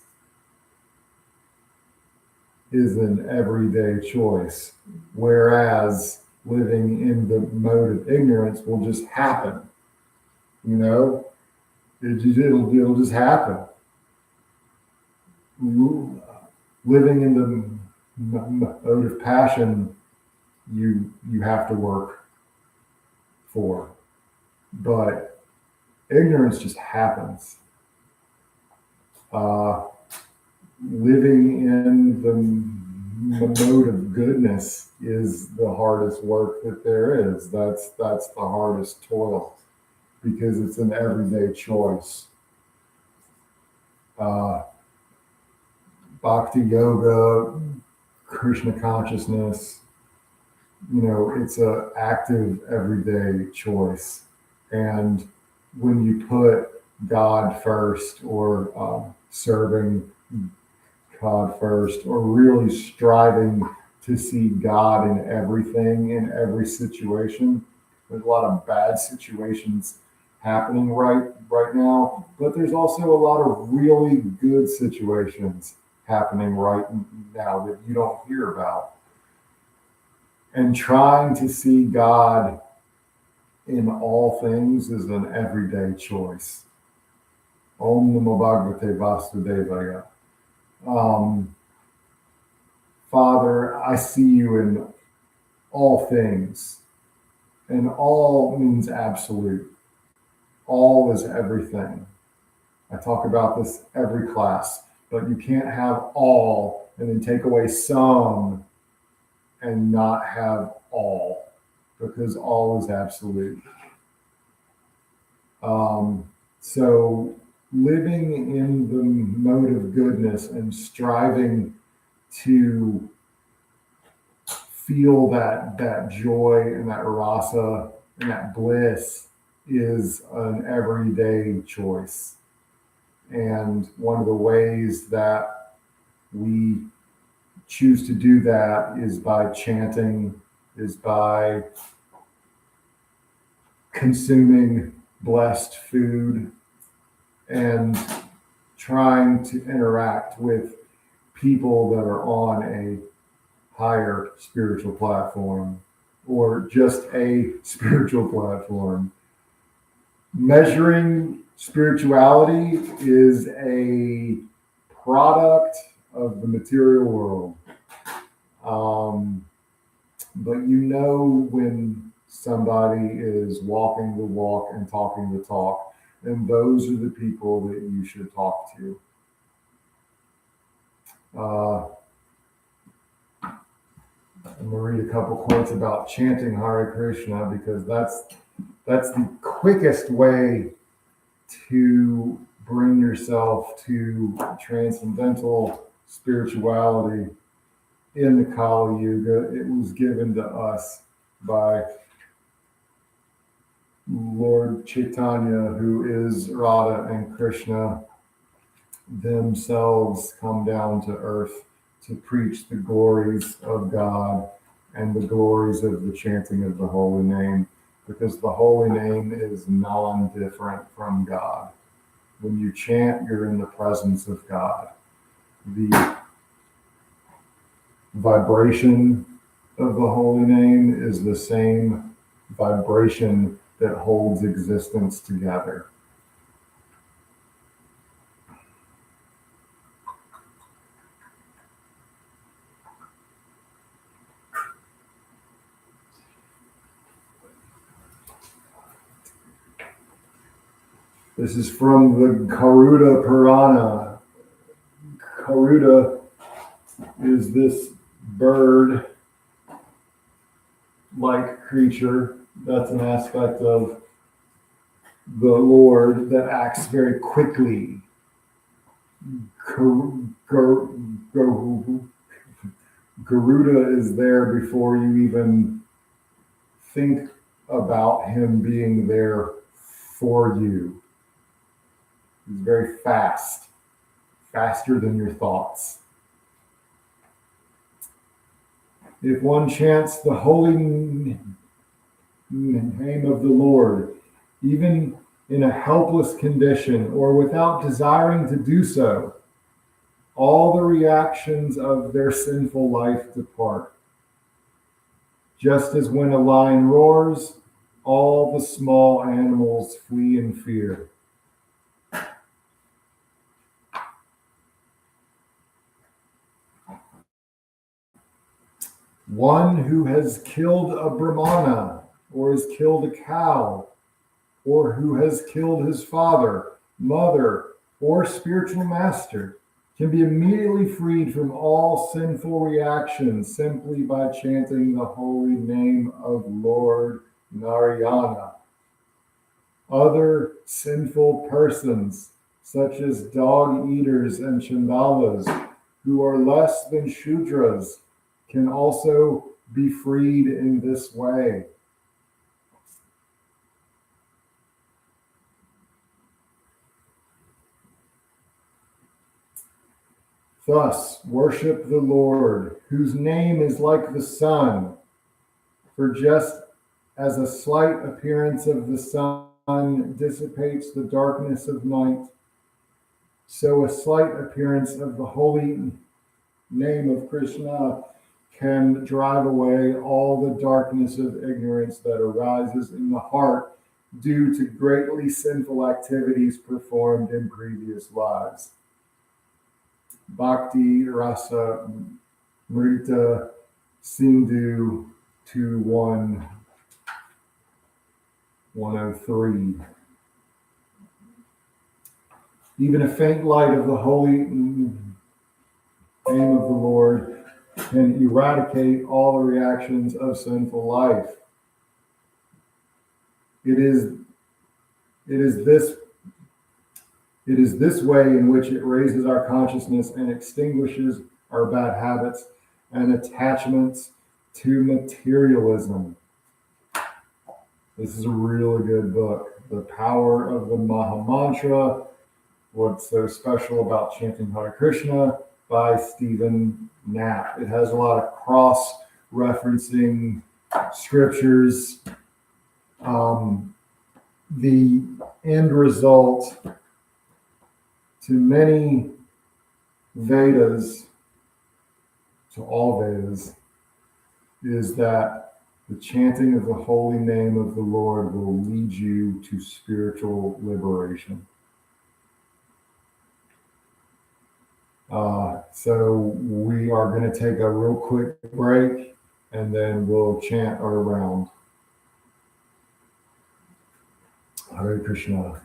is an everyday choice, whereas living in the mode of ignorance will just happen. You know, it'll just happen. Living in the mode of passion, you have to work for, but ignorance just happens. Living in the mode of goodness is the hardest work that there is. That's the hardest toil, because it's an everyday choice. Bhakti yoga, Krishna consciousness, it's an active everyday choice. And when you put God first, or serving God first, or really striving to see God in everything, in every situation. There's a lot of bad situations happening right now, but there's also a lot of really good situations happening right now that you don't hear about. And trying to see God in all things is an everyday choice. Om Namo Bhagavate Vasudevaya. Father, I see you in all things. And all means absolute. All is everything. I talk about this every class, but you can't have all and then take away some and not have all, because all is absolute. So living in the mode of goodness and striving to feel that joy and that rasa and that bliss is an everyday choice. And one of the ways that we choose to do that is by chanting, is by consuming blessed food, and trying to interact with people that are on a higher spiritual platform or just a spiritual platform. Measuring spirituality is a product of the material world. But you know when somebody is walking the walk and talking the talk, and those are the people that you should talk to. I'm gonna read a couple quotes about chanting Hare Krishna, because that's the quickest way to bring yourself to transcendental spirituality in the Kali Yuga. It was given to us by Lord Chaitanya, who is Radha and Krishna themselves come down to earth to preach the glories of God and the glories of the chanting of the holy name, because the holy name is non-different from God. When you chant, you're in the presence of God. The vibration of the holy name is the same vibration that holds existence together. This is from the Garuda Purana. Garuda is this bird-like creature that's an aspect of the Lord that acts very quickly. Garuda is there before you even think about him being there for you. He's very fast, faster than your thoughts. If one chants the holy name of the Lord, even in a helpless condition or without desiring to do so, all the reactions of their sinful life depart. Just as when a lion roars, all the small animals flee in fear. One who has killed a Brahmana, or has killed a cow, or who has killed his father, mother, or spiritual master, can be immediately freed from all sinful reactions simply by chanting the holy name of Lord Narayana. Other sinful persons, such as dog eaters and chandalas, who are less than Shudras, can also be freed in this way. Thus, worship the Lord, whose name is like the sun. For just as a slight appearance of the sun dissipates the darkness of night, so a slight appearance of the holy name of Krishna can drive away all the darkness of ignorance that arises in the heart due to greatly sinful activities performed in previous lives. Bhakti Rasa Mrita Sindhu 103. Even a faint light of the holy name of the Lord can eradicate all the reactions of sinful life. It is this way in which it raises our consciousness and extinguishes our bad habits and attachments to materialism. This is a really good book. The Power of the Maha Mantra. What's so special about Chanting Hare Krishna by Stephen Knapp. It has a lot of cross-referencing scriptures. The end result to many Vedas, to all Vedas, is that the chanting of the holy name of the Lord will lead you to spiritual liberation. So we are going to take a real quick break and then we'll chant our round. Hare Krishna.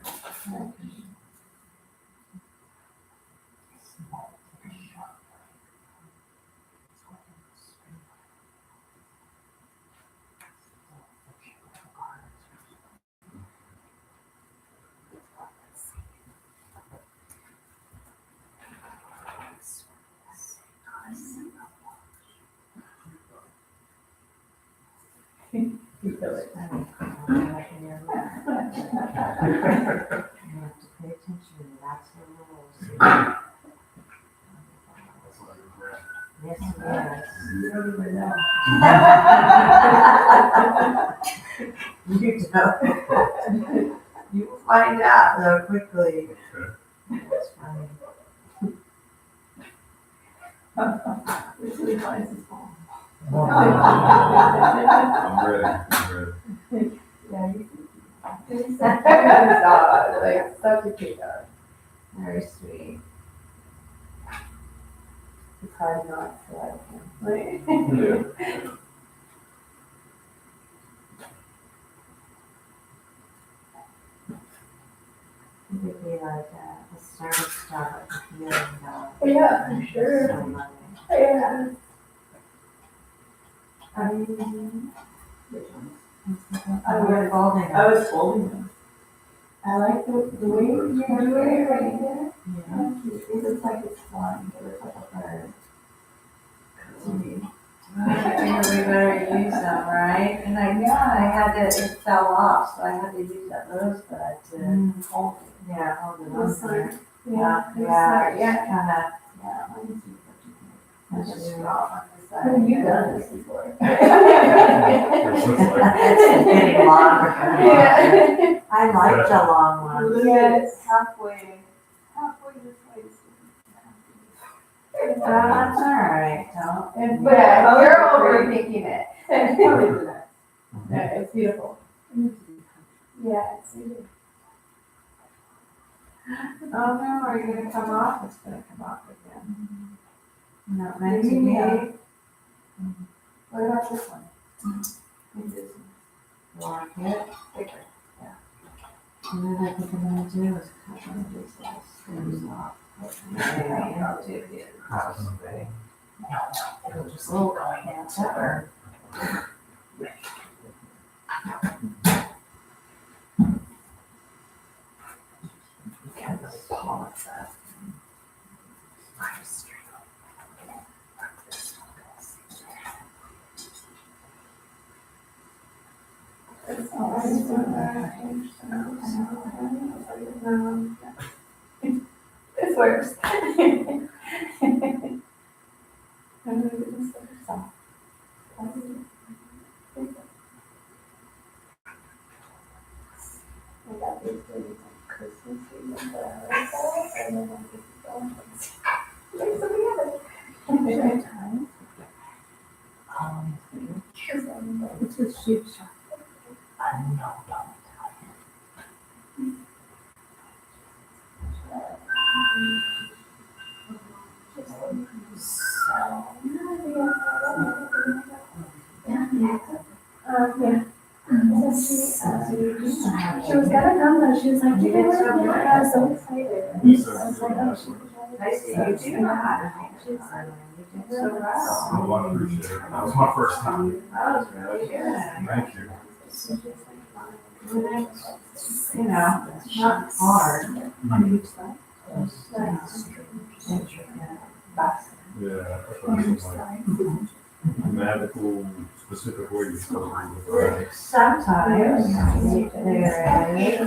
You feel it. You have to pay attention, that's the rules. Yes, yes. You don't even know. You don't. You will find out though quickly. That's funny. Which really finds his home. I'm ready. Yeah, he's such a dog, like such a cute dog. Very sweet. It's hard not to like him. Right? Yeah. It would be like a service dog, a healing dog. Yeah, for sure. So loving. Yeah. Which ones? I was folding. I was holding them. I like the way you're doing it right there. Yeah. It looks like it's flying. It looks like a bird. To me. We better use them, right? And I had to, it fell off, so I had to use that rosebud to hold it. Yeah, hold it on there. Yeah. Kinda, Yeah. Let me see what you can make. that's Just really- draw on the side. Have you done this before? It's getting longer. Yeah. I like the long ones. Yes. Halfway this way. That's all right, don't. But you're overthinking it. Yeah, it's beautiful. Yeah, it's beautiful. Oh no, are you gonna come off? It's gonna come off again. Not meant to Maybe, be. yeah. What about this one? Like it. Bigger. And then I think I'm gonna do is cut one of these little strings off. It'll just keep going together. You can't really polish that. This works. It's a shoot shot. I know, don't tell him. So, Yeah. So she was gonna come though. She was like, you know what? Yeah, I was so excited. I was like, oh, she. Nice to meet you. So well. Oh, I appreciate it. That was my first time. That was really good. Thank you. You know, it's not hard. Yeah, I think some like magical, specific way you're supposed to do it. Sometimes there is,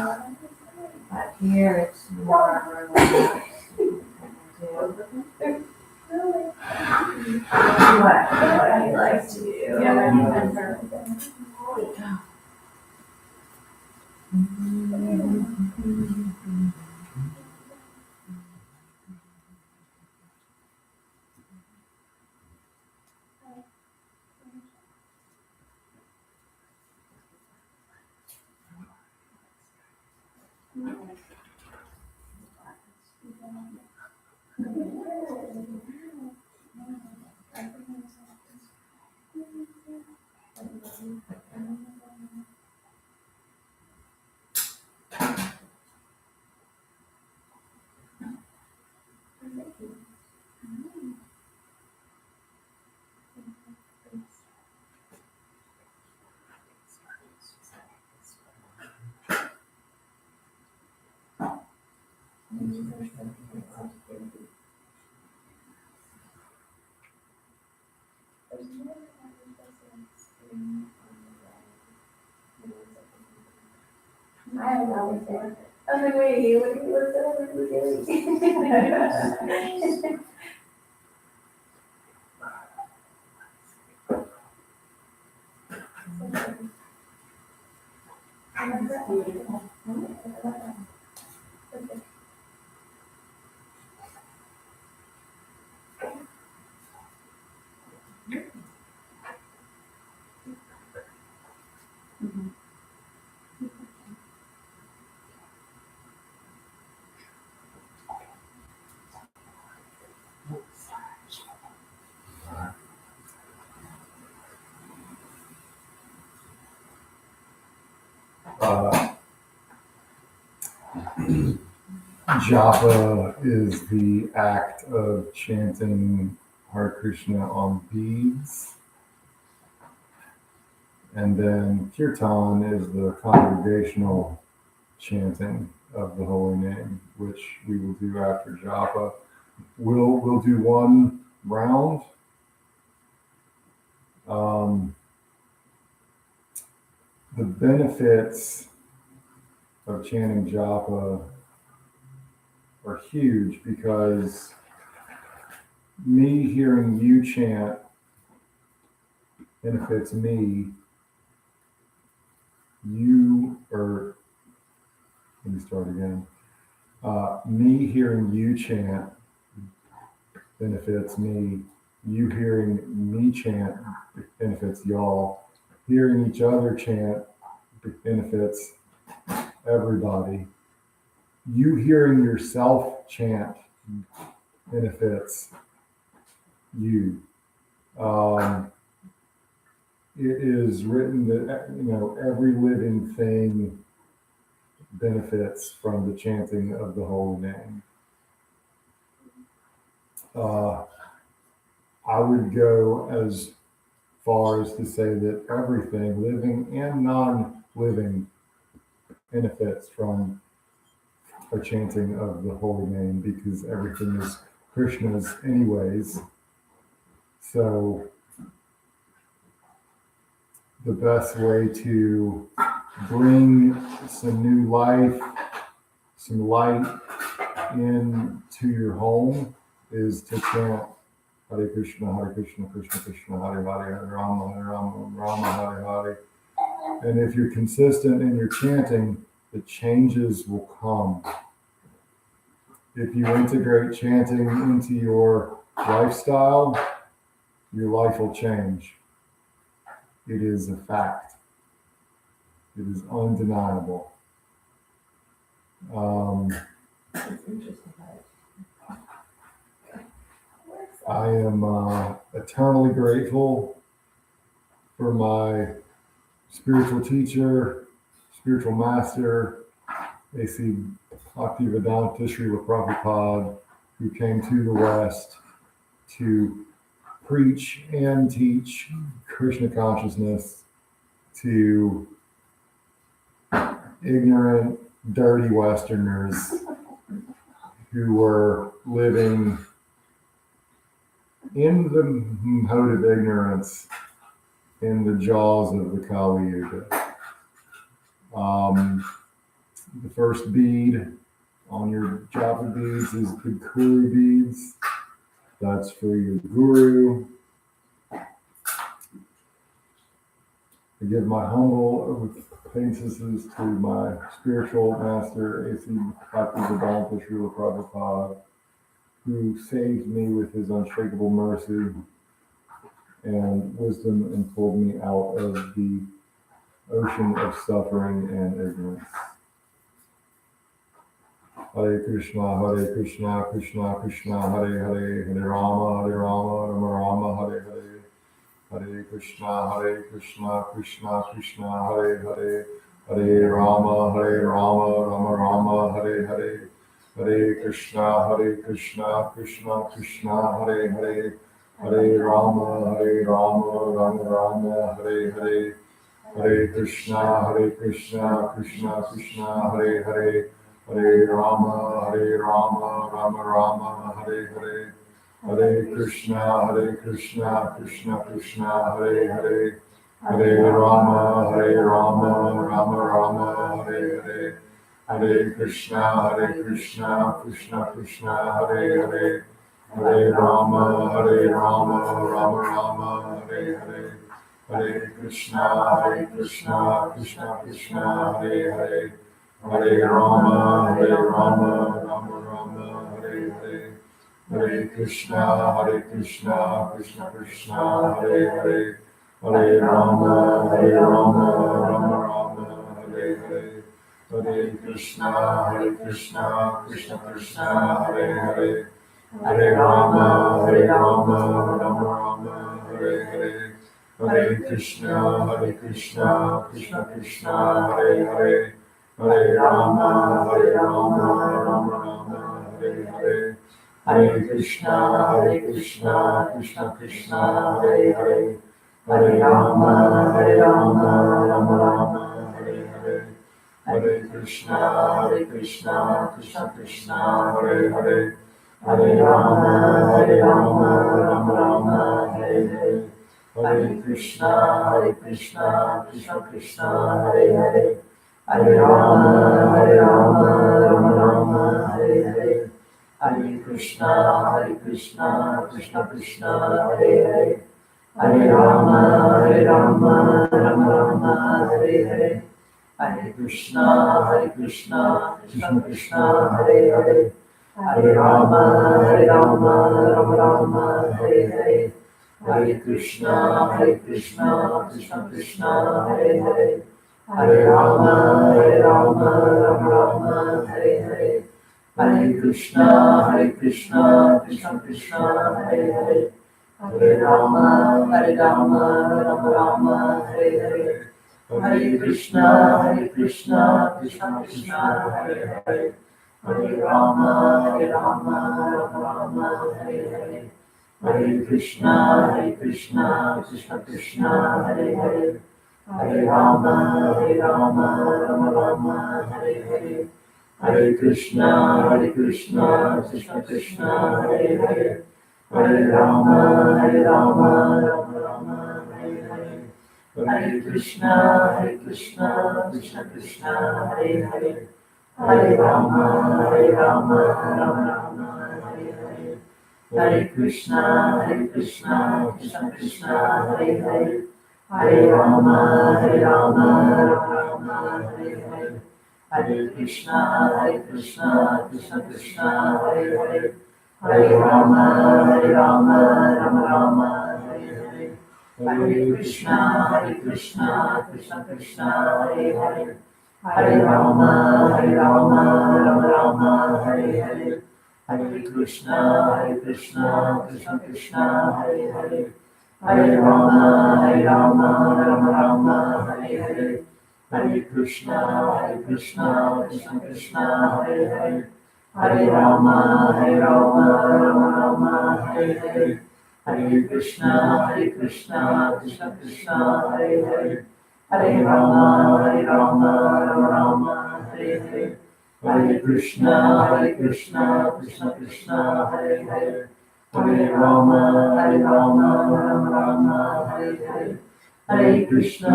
but here it's more relaxed. What do you like to do? I was always there. I was like, wait, what's that? Japa is the act of chanting Hare Krishna on beads. And then Kirtan is the congregational chanting of the holy name, which we will do after Japa. We'll do one round. The benefits of chanting Japa are huge because me hearing you chant benefits me. Let me start again. Me hearing you chant benefits me. You hearing me chant benefits y'all. Hearing each other chant benefits everybody. You hearing yourself chant benefits you. It is written that every living thing benefits from the chanting of the holy name. I would go as far as to say that everything, living and non-living, benefits from a chanting of the holy name because everything is Krishna's anyways. So the best way to bring some new life, some light into your home is to chant Hare Krishna, Krishna Krishna, Hare Hare, Hare Rama, Rama, Hare Hare. And if you're consistent in your chanting, the changes will come. If you integrate chanting into your lifestyle, your life will change. It is a fact. It is undeniable. I am eternally grateful for my spiritual teacher, spiritual master, A.C. Bhaktivedanta Srila Prabhupada, who came to the West to preach and teach Krishna consciousness to ignorant, dirty Westerners who were living in the mode of ignorance in the jaws of the Kali Yuga. The first bead on your japa beads is the Kuri beads. That's for your guru. I give my humble obeisances to my spiritual master, A.C. Bhaktivedanta Srila Prabhupada, who saved me with his unshakable mercy and wisdom and pulled me out of the ocean of suffering and ignorance. Hare Krishna, Krishna Krishna, Hare Hare, Hare Rama, Rama Rama, Hare Hare. Hare Krishna, Krishna Krishna, Hare Hare, Hare Rama, Rama Rama, Hare Hare. Hare Krishna, Krishna Krishna, Hare Hare, Hare Rama, Rama Rama, Hare Hare. Hare Krishna, Krishna Krishna, Hare Hare, Hare Rama, Rama Rama, Hare Hare. Hare Krishna, Krishna Krishna, Hare Hare, Hare Rama, Rama Rama, Hare Hare. Hare Krishna, Krishna Krishna, Hare Hare, Hare Rama, Rama Rama, Hare Hare. Hare Krishna, Krishna Krishna, Hare Hare, Hare Rama, Rama Rama, Hare Hare. Hare Krishna, Krishna Krishna, Hare Hare, Hare Rama, Rama Rama, Hare Hare. Hare Krishna, Krishna, Hare Hare, Hare Rama, Rama Rama, Hare Hare. Hare Krishna, Krishna Krishna, Hare Hare, Hare Rama, Rama Rama, Hare Hare. Hare Krishna, Krishna, Hare Hare, Hare Rama, Rama Rama, Hare Hare. Hare Krishna, Krishna, Hare Hare, Hare Rama, Rama Rama, Hare Hare. Hare Krishna, Krishna, Hare Hare, Hare Rama, Rama Rama, Hare Hare. Hare Krishna, Krishna, Hare Hare, Hare Rama, Rama Rama, Hare Hare. Hare Krishna, Krishna, Hare Hare, Hare Rama, Rama Rama, Hare Hare. Hare Krishna, Krishna, Hare Hare, Hare Rama, Rama Rama, Hare Hare. Hare Krishna, Krishna, Hare Hare, Hare Rama, Rama Rama, Hare Hare. Hare Krishna, Krishna, Hare Hare, Hare Rama, Rama, Hare Hare. Hare Krishna, Krishna, Hare Hare, Hare Rama, Rama, Hare Hare. Hare Krishna, Krishna, Hare Hare, Hare Rama, Rama, Hare Hare. Hare Krishna, Krishna, Hare Hare, Hare Rama, Rama, Hare Hare. Hare Krishna, Krishna, Hare Hare, Hare Rama, Rama, Hare Hare. Hare Krishna, Krishna, Hare Hare, Hare Rama, Rama, Hare Hare. Hare Krishna, Krishna, Hare Hare, Hare Rama, Rama, Hare Hare. Hare Krishna, Krishna, Hare Hare, Hare Rama, Hare Rama, Rama Rama, Hare Hare. Hare Krishna, Krishna Krishna, Hare Hare. Hare Rama, Rama Rama, Hare Hare. Hare Krishna, Krishna Krishna, Hare Hare. Hare Rama, Rama Rama, Hare Hare. Hare Krishna, Krishna Krishna, Hare Hare. Hare Rama, Rama Rama, Hare Hare. Hare Krishna,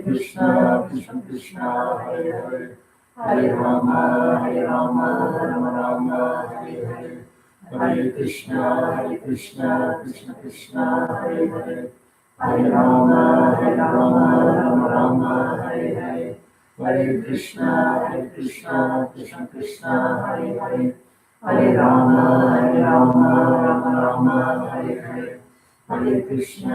Krishna Krishna, Hare Hare. Hare Rama, Rama Rama, Hare Hare. Hare Krishna, Krishna Hare Hare. Hare Rama, Rama Rama, Hare Hare. Hare Krishna, Krishna Hare Hare. Hare Rama, Rama Rama, Hare Hare. Hare Krishna,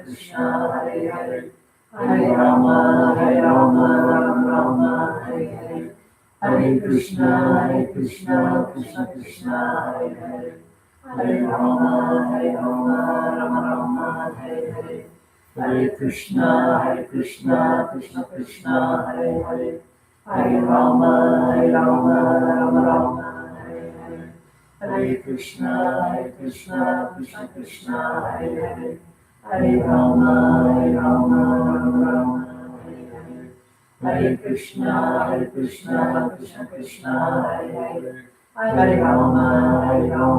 Krishna Hare Hare. Hare Rama, Rama Rama, Hare Hare. Hare Krishna, Krishna Hare Hare. Hare Rama, Rama Rama, Hare Hare. Hare Krishna, Krishna Hare Hare. Hare Rama, Rama Rama, Hare Hare. Hare Krishna, Krishna Hare Hare. Hare Rama, Rama Rama, Hare Hare. Hare Krishna, Krishna Hare Hare. Hare Rama, Rama Rama,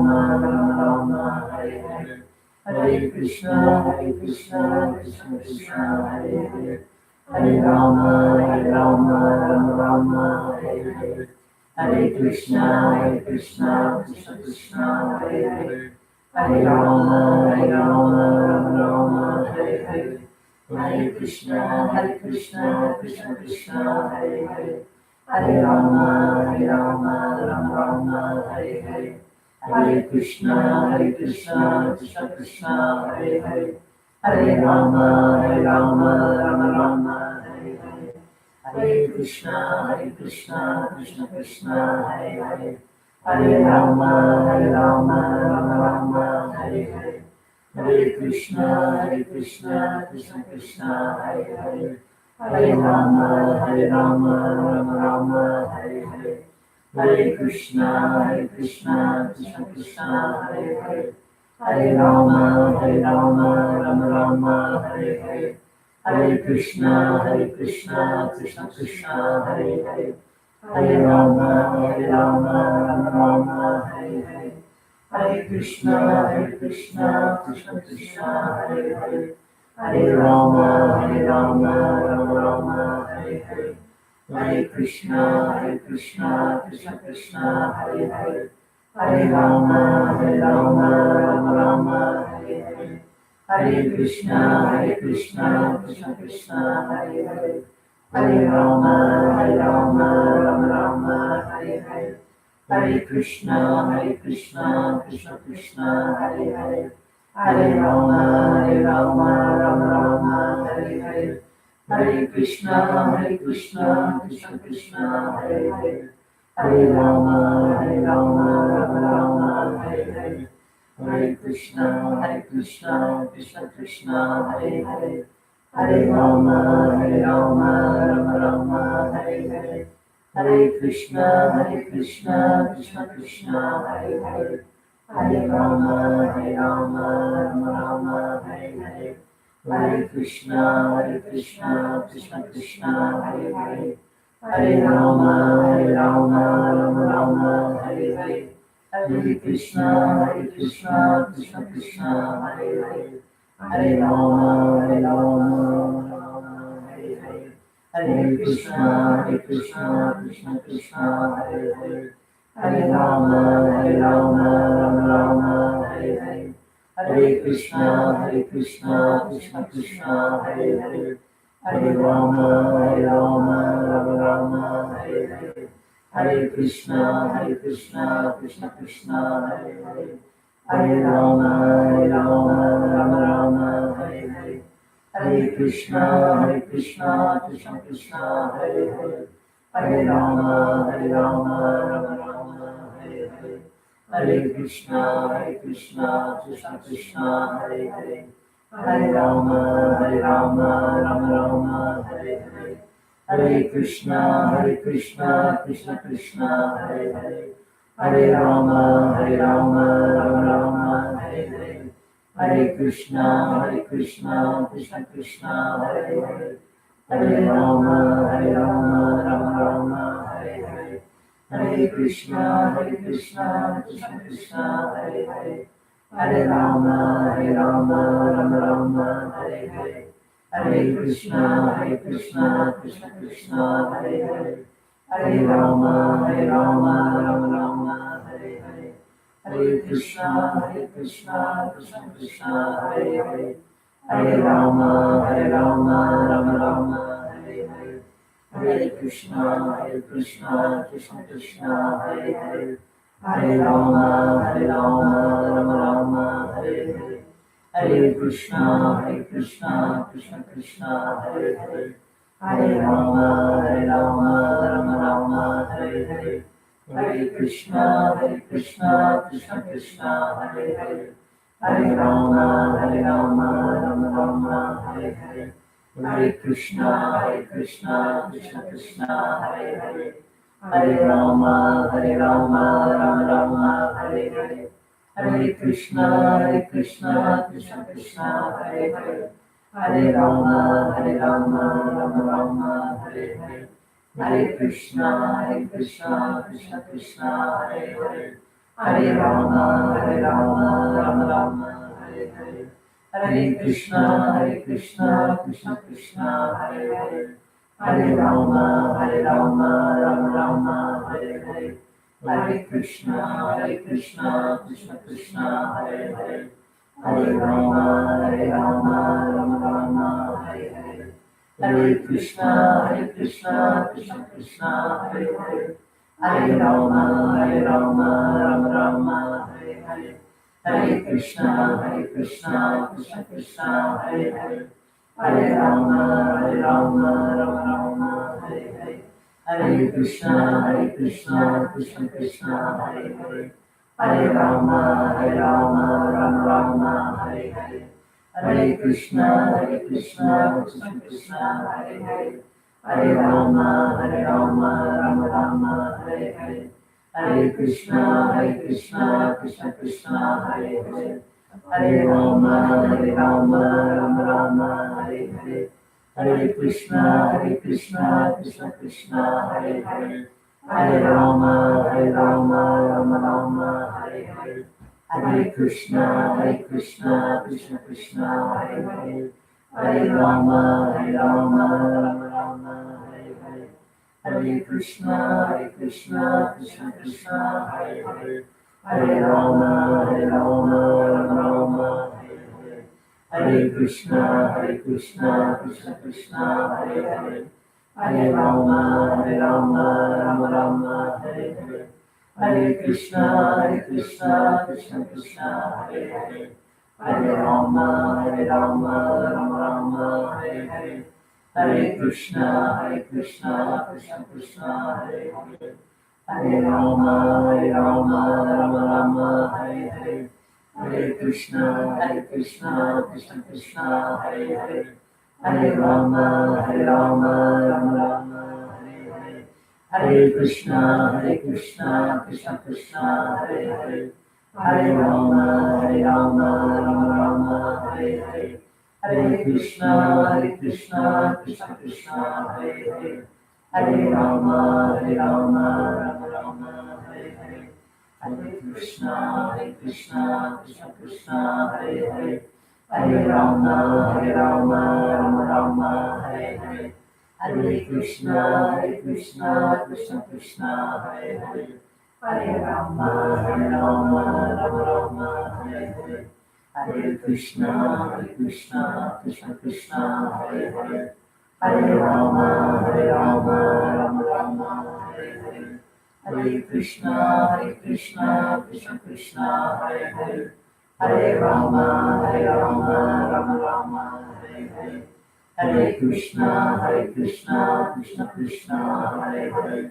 Hare Hare. Hare Krishna, Krishna Hare Hare. Hare Rama, Rama Hare Hare. Hare Krishna, Krishna Hare Hare. Hare Rama, Rama Hare Hare. Hare Krishna, Krishna Hare Hare. Hare Rama, Rama Hare Hare. Hare Krishna, Krishna Hare Hare. Hare Rama, Rama Hare Hare. Hare Krishna, Krishna Hare Hare. Hare Rama, Rama Hare Hare. Hare Krishna, Krishna Hare Hare. Hare Rama, Rama Hare Hare. Hare Krishna, Krishna Hare Hare. Hare Rama, Rama Hare Hare. Hare Krishna, Krishna Hare Hare. Hare Rama, Rama Hare Hare. Hare Krishna, Krishna Hare Hare. Hare Rama, Rama Hare Hare. Hare Krishna, Krishna Hare Hare. Hare Rama, Rama Hare Hare. Hare Krishna, Krishna Hare Hare. Hare Rama, Rama Hare Hare. Hare Krishna, Krishna Hare Hare. Hare Rama, Rama Hare Hare. Hare Krishna, Krishna Hare Hare. Hare Rama, Rama Hare Hare. Hare Krishna, Krishna Hare Hare. Hare Rama, Rama Hare Hare. Hare Krishna, Krishna Hare Hare. Hare Rama, Rama Hare Hare. Hare Krishna, Krishna Hare Hare. Hare Rama, Rama Hare Hare. Hare Krishna, Krishna Hare Hare. Hare Rama, Rama Hare Hare. Hare Krishna, Krishna Hare Hare. Hare Rama, Rama Hare Hare. Hare Krishna, Krishna Hare Hare. Hare Rama, Rama Hare Hare. Hare Krishna, Krishna Hare Hare. Hare Rama, Rama Hare Hare. Hare Krishna, Krishna Hare Hare. Hare Rama, Rama Hare Hare. Hare Krishna, Krishna Krishna, Hare Hare, Hare Rama, Rama Rama, Hare Hare, Hare Krishna, Krishna Krishna, Hare Hare, Hare Rama, Rama, Hare Hare, Hare Krishna, Krishna Krishna, Hare Hare, Hare Rama, Rama, Hare Hare, Hare Krishna, Krishna Krishna, Hare Hare, Hare Rama, Rama, Hare Hare, Hare Krishna, Krishna Krishna, Hare Hare, Hare Rama, Rama, Hare Hare, Hare Krishna, Krishna Krishna, Hare Hare, Hare Rama, Rama, Hare Hare, Hare Krishna, Krishna Krishna, Hare Hare, Hare Rama, Rama, Hare Hare, Hare Krishna, Krishna Krishna, Hare Hare, Hare Rama, Rama, Hare Hare, Hare Krishna, Krishna Krishna, Hare Hare, Hare Rama, Rama, Hare Hare, Hare Krishna, Krishna, Hare Hare, Hare Rama, Rama, Hare Hare, Hare Krishna, Krishna, Hare Hare, Hare Rama, Rama, Hare Hare, Hare Krishna, Krishna, Hare Hare, Hare Rama, Rama, Hare Hare, Hare Krishna, Krishna, Hare Hare, Hare Rama, Rama, Hare Hare, Hare Krishna, Krishna, Hare Hare, Hare Rama, Rama, Hare Hare, Hare Krishna, Krishna, Hare Hare, Hare Rama, Rama, Hare Hare, Hare Krishna, Krishna, Hare Hare, Hare Rama, Rama, Hare Hare, Hare Krishna, Krishna, Hare Hare, Hare Rama, Rama, Hare Hare, Hare Krishna, Krishna, Hare Hare, Hare Rama, Rama, Hare Hare, Hare Krishna, Krishna, Hare Hare, Hare Rama, Rama, Hare Hare, Hare Krishna, Krishna, Hare Hare, Hare Rama, Rama, Hare Hare, Hare Krishna, Krishna, Hare Hare, Hare Rama, Rama, Hare Hare, Hare Krishna, Krishna, Hare Hare, Hare Rama, Rama, Hare Hare, Hare Krishna, Krishna, Hare Hare, Hare Rama, Rama, Hare Hare, Hare Krishna, Krishna, Hare Hare, Hare Rama, Rama, Hare Hare, Hare Krishna, Krishna, Hare Hare, Hare Rama, Rama, Hare Hare, Hare Krishna, Krishna, Hare Hare, Hare Rama, Rama, Hare Hare, Hare Krishna, Krishna, Hare Hare, Hare Rama, Rama, Hare Hare, Hare Krishna, Krishna, Hare Hare, Hare Rama, Rama, Hare Hare, Hare Krishna, Krishna, Hare Hare, Hare Rama, Rama, Hare Hare, Hare Krishna, Krishna, Hare Hare, Hare Rama, Rama, Hare Hare, Hare Krishna, Krishna, Hare Hare, Hare Rama, Rama, Hare Hare, Hare Krishna, Krishna, Hare Hare, Hare Rama, Rama, Hare Hare, Hare Krishna, Krishna, Hare Hare,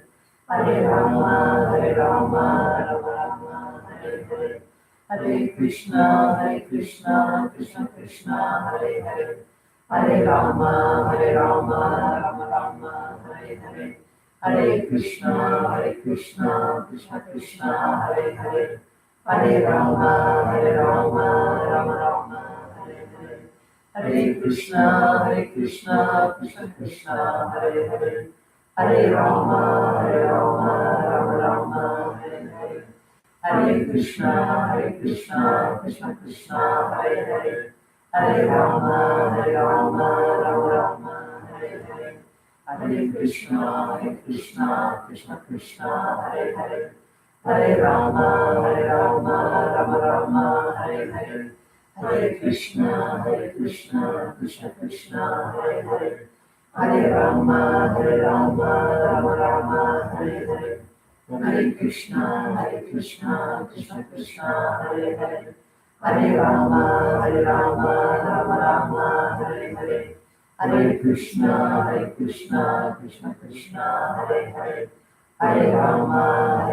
Hare Rama, Rama, Hare Hare Hare. Hare Krishna, Krishna Krishna, Hare Hare. Hare Rama, Rama Rama, Hare Hare. Hare Krishna, Krishna Krishna, Hare Hare. Hare Rama, Rama Rama, Hare Hare. Hare Krishna, Krishna Krishna, Hare Hare. Hare Rama, Rama Rama, Hare Hare. Hare Krishna, Krishna Krishna, Hare Hare. Hare Rama, Rama Rama, Hare Hare. Hare Krishna, Krishna Krishna, Hare Hare. Hare Rama, Rama Rama, Hare Hare. Hare Krishna, Krishna Krishna, Hare Hare. Hare Rama, Rama Rama, Hare Hare. Hare Krishna, Krishna Krishna, Hare Hare. Hare Rama, Rama Rama, Hare Hare. Hare Krishna, Krishna Krishna, Hare Hare. Hare Rama,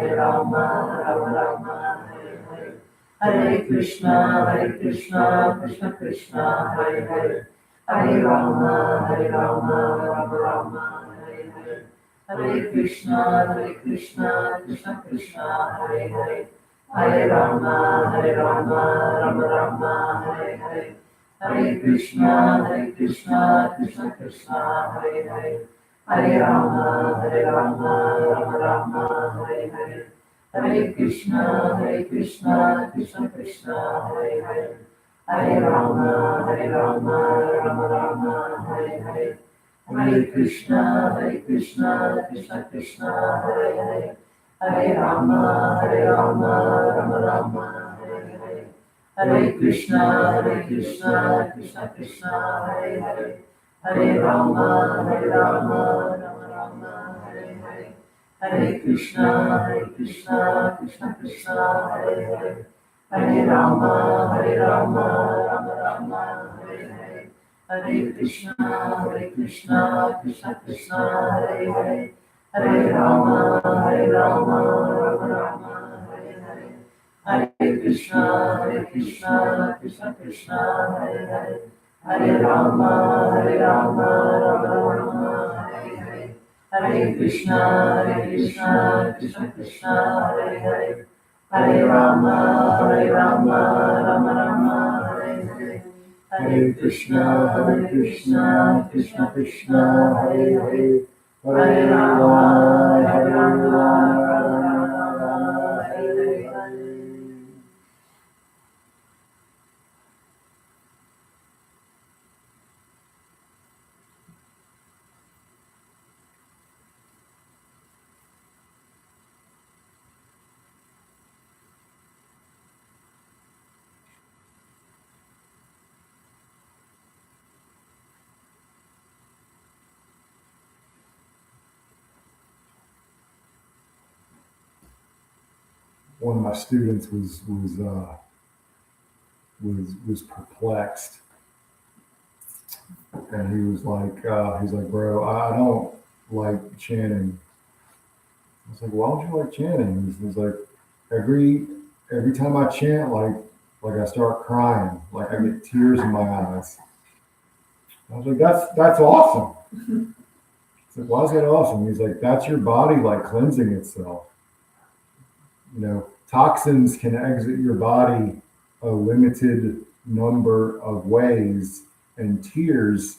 Rama Rama, Hare Hare. Hare Krishna, Krishna Krishna, Hare Hare. Hare Rama, Rama Rama, Hare Hare. Hare Krishna, Krishna Krishna, Hare Hare. Hare Rama, Rama Rama, Hare Hare. Hare Krishna, Krishna Krishna, Hare Hare. Hare Rama, Rama Rama, Hare Hare. Hare Krishna, Krishna Krishna, Hare Hare. Hare Rama, Rama Rama, Hare Hare. Hare Krishna, Krishna Krishna, Hare Hare. Hare Rama, Rama Rama, Hare Hare. Hare Krishna, Krishna Krishna, Hare Hare. Hare Rama, Rama Rama, Hare Hare. Hare Krishna, Krishna Krishna, Hare Hare. Hare Rama, Rama Rama, Hare Hare. Hare Krishna, Krishna Krishna, Hare Hare. Hare Rama, Rama Rama, Hare Hare. Hare Krishna, Krishna Krishna, Hare Hare. Hare Rama, Rama Rama, Hare Hare. Hare Krishna, Krishna Krishna, Hare Hare. Hare Rama, Rama Rama, Hare Hare. Hare Krishna, Krishna Krishna, Hare Hare. Hare Rama, Rama Rama, Hare Hare. One of my students was perplexed, and he's like, bro, I don't like chanting. I was like, why don't you like chanting? He's like, every time I chant, like I start crying, like I get tears in my eyes. I was like, that's awesome. It's like, why is that awesome? He's like, that's your body like cleansing itself. You know, toxins can exit your body a limited number of ways, and tears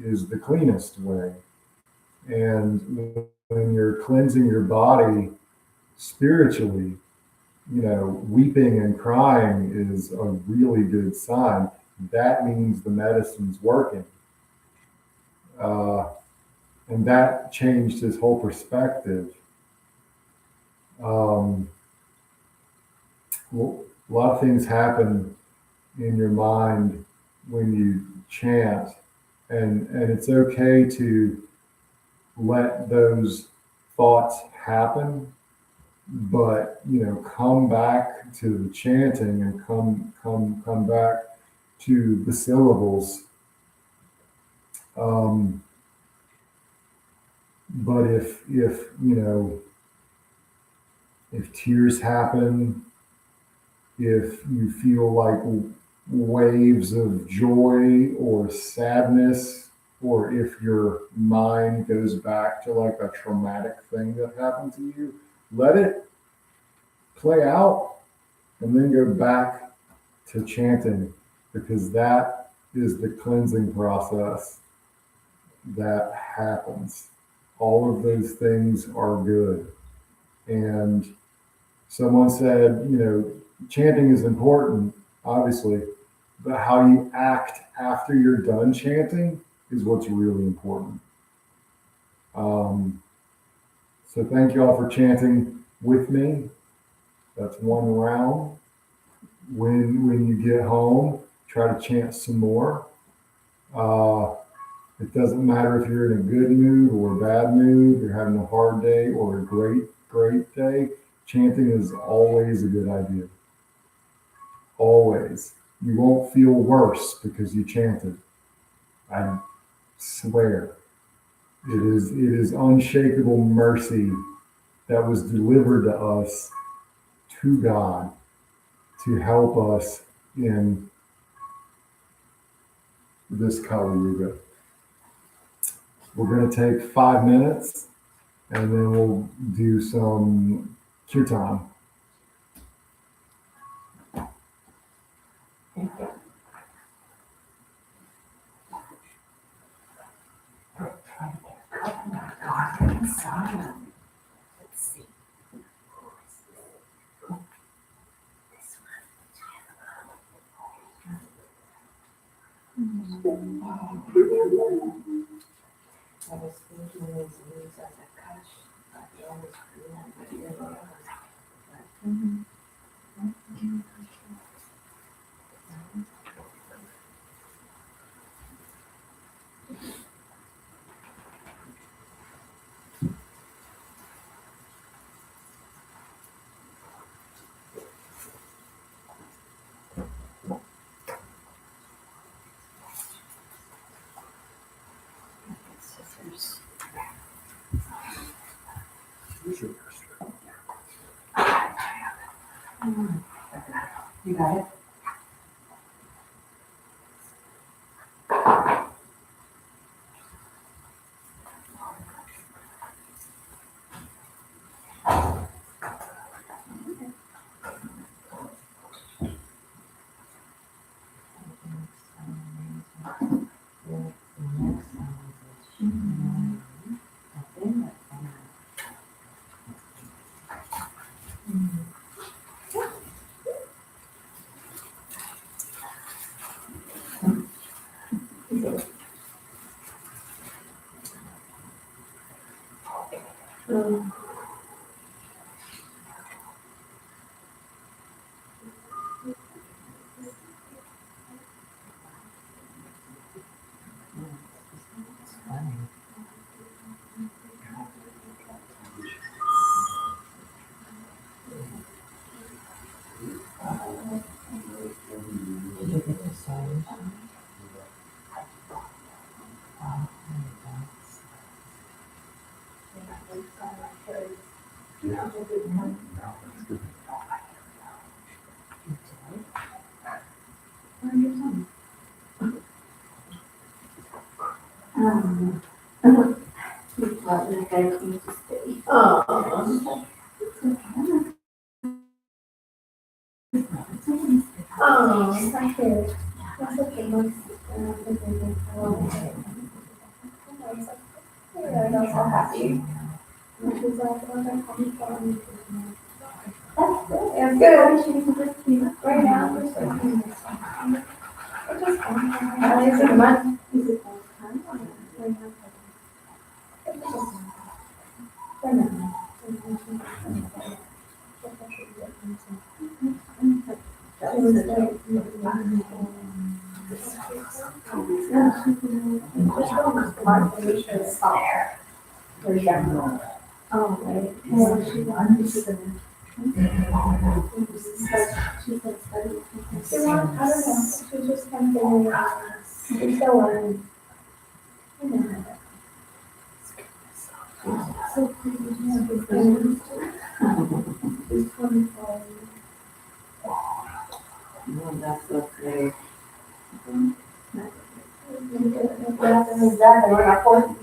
is the cleanest way. And when you're cleansing your body spiritually, you know, weeping and crying is a really good sign. That means the medicine's working. And that changed his whole perspective. Well, a lot of things happen in your mind when you chant, and it's okay to let those thoughts happen, but you know, come back to the chanting and come back to the syllables. But if you know, if tears happen, if you feel like waves of joy or sadness, or if your mind goes back to like a traumatic thing that happened to you, let it play out and then go back to chanting, because that is the cleansing process that happens. All of those things are good. And someone said, chanting is important, obviously, but how you act after you're done chanting is what's really important. So thank you all for chanting with me. That's one round. When you get home, try to chant some more. It doesn't matter if you're in a good mood or a bad mood, you're having a hard day or a great day. Chanting is always a good idea. Always. You won't feel worse because you chanted. I swear. It is unshakable mercy that was delivered to us, to God, to help us in this Kali Yuga. We're going to take 5 minutes and then we'll do some kirtan. Inside. Let's see. I was thinking these leaves as a cash, but the end is green, but the other one. Scissors. You got it? Oh, thank you. That's okay. I'm so happy. She's like, oh, I'm coming. That's good. It's good. She's just right now. We're starting this one. It's just fun. Is it fun? Is it fun? For now. That was good. Oh, right. Yeah, she wants to study. She wants, I don't know, she just kind of figuring it out. She's still learning. So pretty. She's 24. That's okay. Exactly, we're not forced.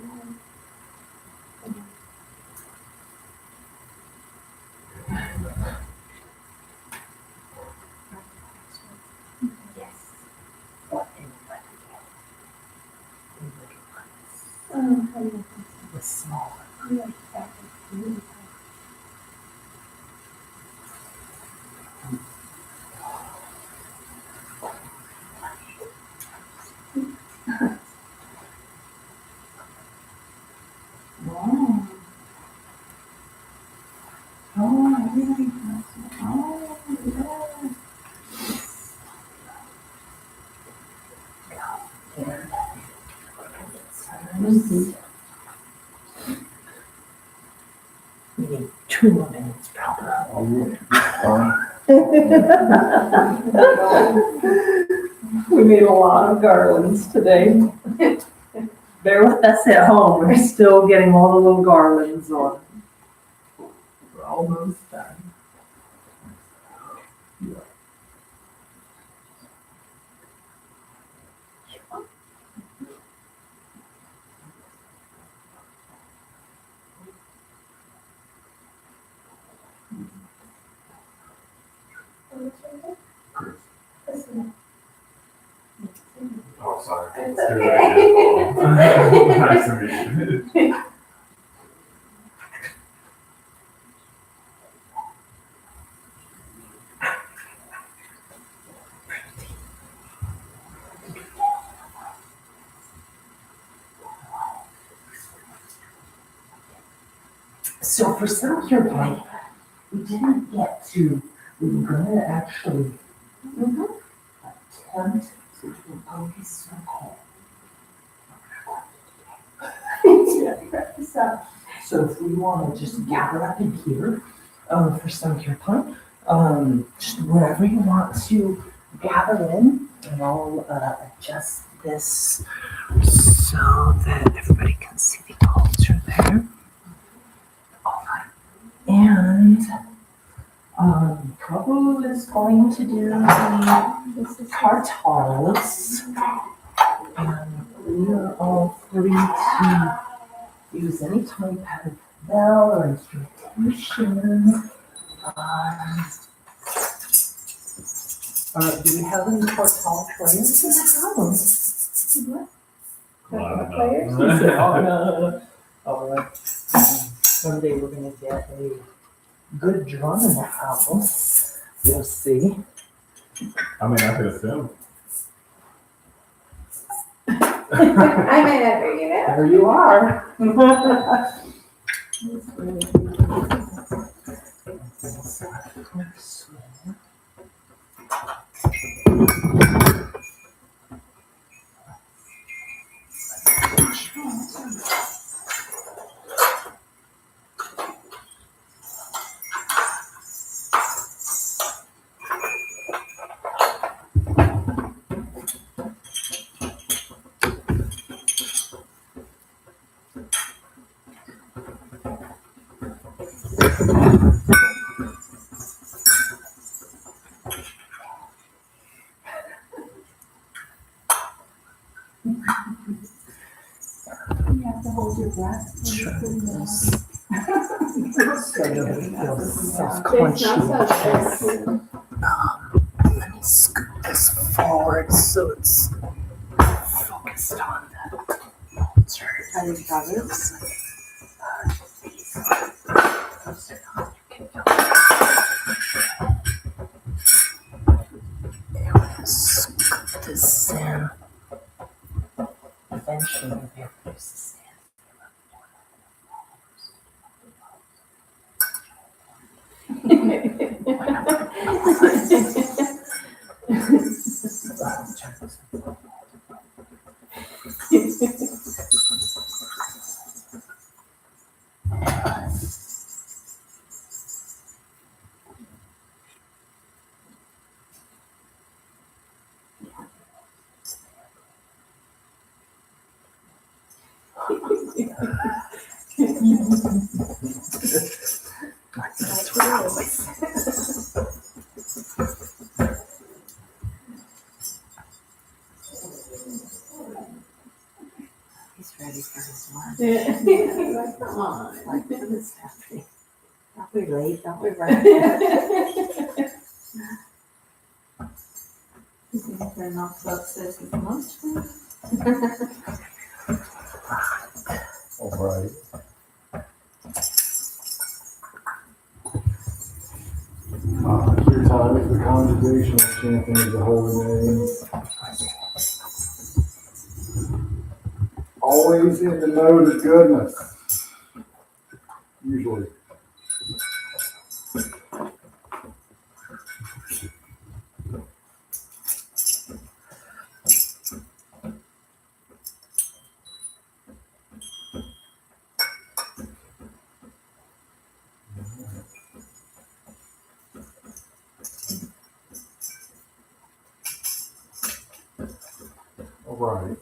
Yes. What anybody the small one. Oh, really? Oh, yeah. We need 2 more minutes, probably. We made a lot of garlands today. Bear with us at home, we're still getting all the little garlands on. We're almost done. Oh, sorry. It's Let's do it okay. again. Nice to meet you. So for some here, like, we didn't get to, we were gonna actually attempt to focus circle. Practice up. So if we wanna just gather up in here, for some here time, just wherever you want to gather in, and I'll, adjust this so that everybody can see the altar there. All right. And, Prabhu is going to do the kartals. And we are all free to use any type of bell or instrumentation. Do we have any kartal players in the house? Players? All right. Someday we're gonna get a good drum in the house. We'll see. I mean, I could assume. I may not figure it out. There you are. You have to hold your breath. So nobody feels It self-conscious. smells so Let me scoot this forward so it's focused on the altar. Are you brothers? Scoot this in. Eventually we'll be able to use the stand. That's what I always say. Come on. Like, what is happening? Don't we late? Don't we run? You think they're not so obsessed with lunch? All right. Your time is the congregational chanting of the holy names. Always in the mode of goodness. Usually. All right.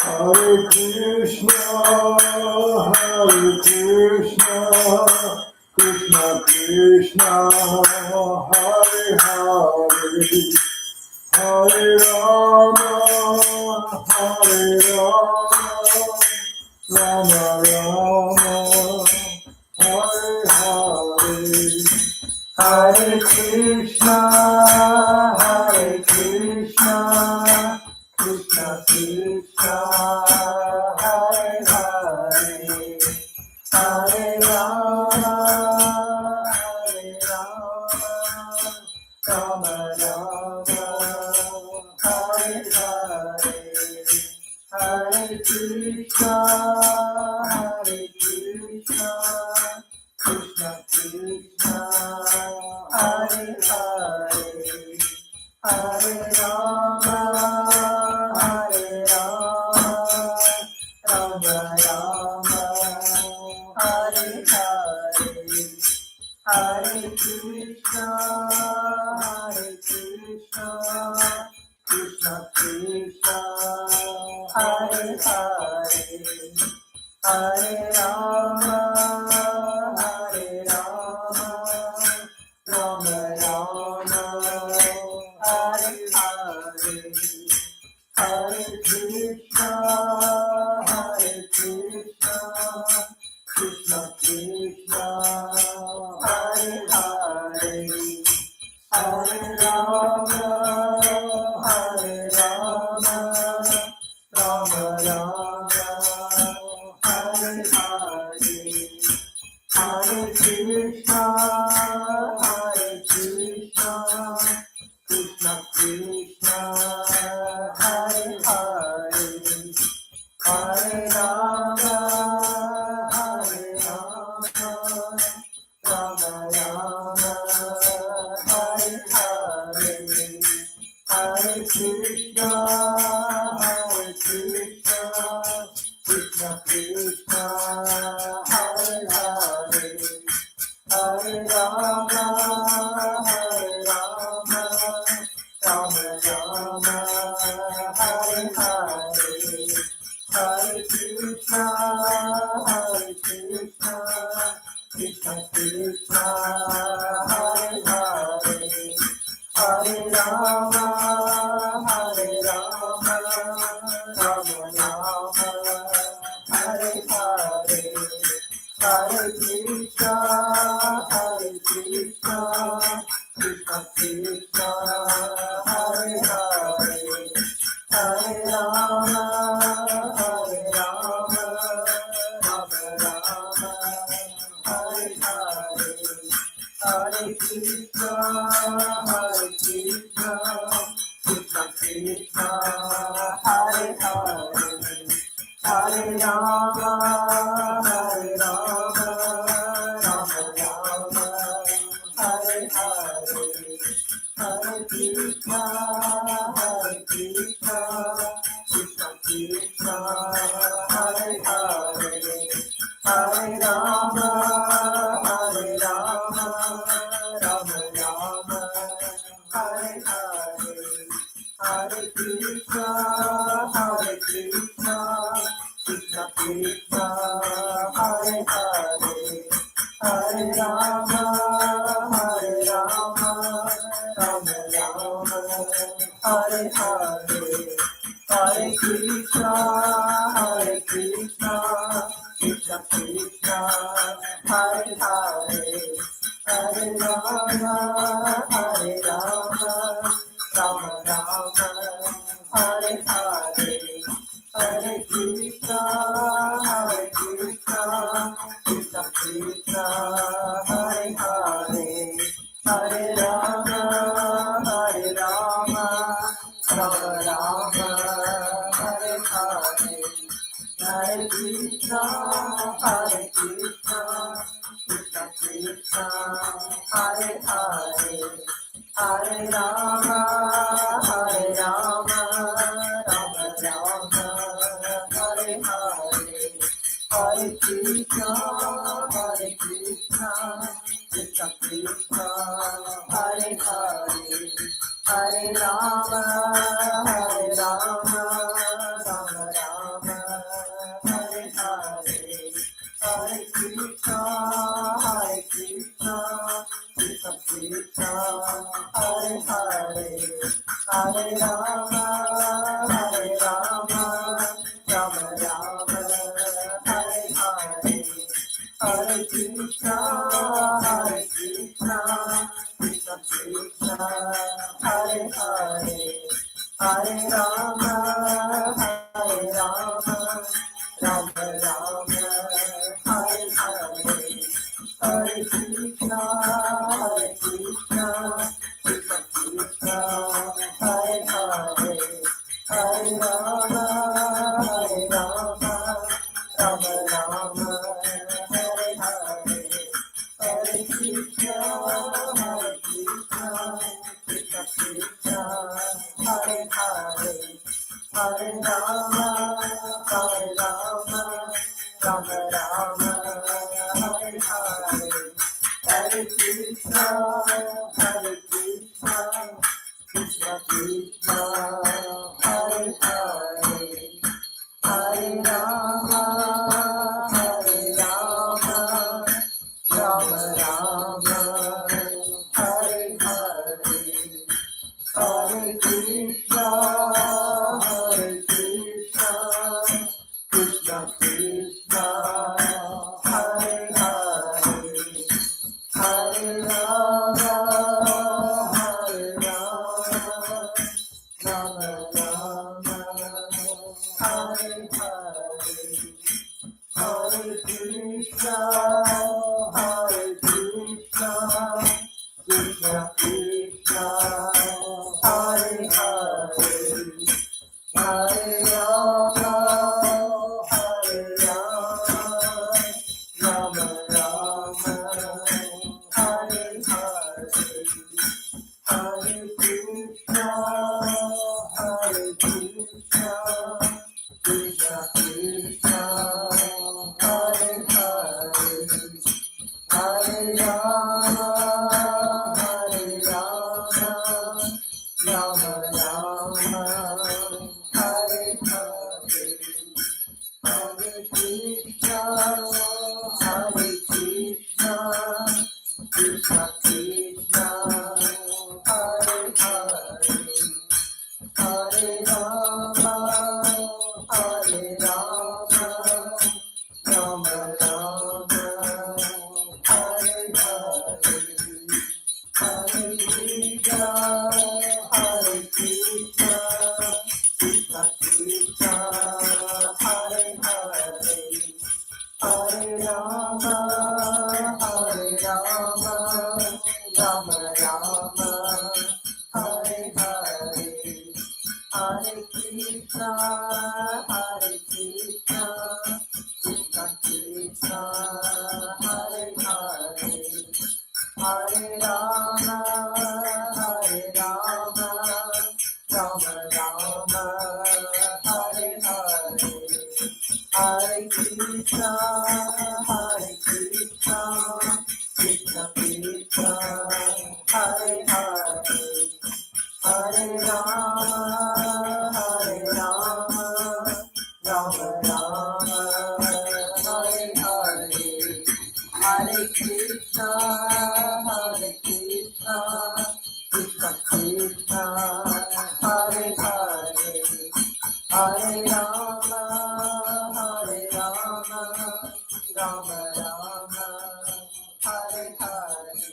Hare Krishna, Krishna Krishna, Hare Hare, Hare Rama, Rama Rama, Hare Hare. Hare Krishna, Krishna Krishna, Hare Hare, Hare Rama, Rama Rama, Hare Hare, Hare Krishna, Krishna Krishna, Hare Hare, Hare Rama, Rama Rama, Hare Hare, Hare Krishna, Krishna Krishna, Hare Hare, Hare Rama, Rama Rama, Hare Hare, Hare Krishna, Krishna Krishna, Hare Hare, Hare Rama, Rama Rama, Hare Hare, Hare Krishna, Krishna Krishna, Hare Hare, Hare Rama, Rama Rama, Hare Hare, Hare Krishna, Krishna Krishna, Hare Hare, Hare Rama, Rama Rama, Hare Hare, Hare Krishna, Krishna Krishna, Hare Hare, Hare Rama, Rama Rama, Hare Hare, Hare Krishna, Krishna Krishna, Hare Hare, Hare Rama, Rama Rama, Hare Hare, Hare Krishna, Krishna Krishna, Hare Hare, Hare Rama, Rama Rama, Hare Hare, Hare Krishna, Krishna Krishna, Hare Hare, Hare Rama, Rama Rama, Hare Hare, Hare Krishna, Hare Rama, Hare Rama, Rama Rama, Hare Hare, Hare Krishna, Hare Krishna, Krishna Krishna, Hare Hare, Hare Rama, Hare Rama, Rama Rama, Hare Hare, Hare Krishna, Hare Krishna, Krishna Krishna, Hare Hare, Hare Rama, Hare Rama, Rama Rama, Hare Hare, Hare Krishna, Hare Krishna, Krishna Krishna, Hare Hare, Hare Rama, Hare Rama, Rama Rama, Hare Hare, Hare Krishna, Hare Krishna, Krishna Krishna, Hare Hare, Hare Rama, Hare Rama, Rama Rama, Hare Hare, Hare Krishna, Hare Krishna, Krishna Krishna, Hare Hare, Hare Rama, Hare Rama, Rama Rama, Hare Hare, Hare Krishna, Hare Krishna, Krishna Krishna, Hare Hare, Hare Rama, Hare Rama, Rama Rama, Hare Hare, Hare Krishna, Hare Krishna, Krishna Krishna, Hare Hare, Hare Rama, Hare Rama, Rama Rama, Hare Hare, Hare Krishna, Hare Krishna, Krishna Krishna, Hare Hare, Hare Rama, Hare Rama, Rama Rama, Hare Hare, Hare Krishna, Hare Krishna, Krishna Krishna, Hare Hare, Hare Rama, Hare Rama, Rama Rama, Hare Hare, Hare Krishna, Hare Krishna, Krishna Krishna, Hare Hare, Hare Rama, Hare Rama, Rama Rama, Hare Hare, Hare Krishna, Hare Krishna, Krishna Krishna, Hare Hare, Hare Rama, Hare Rama, Rama Rama, Hare Hare, Hare Krishna, Hare Krishna, Krishna Krishna, Hare Hare, Hare Rama, Hare Rama, Rama Rama, Hare Hare, Hare Krishna, Hare Krishna, Krishna Krishna, Hare Hare, Hare Rama, Hare Rama, Rama Rama, Hare Hare, Hare Krishna, Hare Krishna, Krishna Krishna, Hare Hare, Hare Rama, Hare Rama, Rama Rama, Hare Hare, Hare Krishna, Hare Krishna, Krishna Krishna, Hare Hare, Hare Rama, Hare Rama, Rama Rama, Hare Hare, Hare Krishna, Hare Krishna, Krishna Krishna, Hare Hare, Hare Rama, Hare Rama, Rama Rama, Hare Hare, Hare Krishna, Krishna, Hare Krishna, Krishna Krishna, Hare Hare, Hare Rama, Hare Rama, Rama Rama, Hare Hare,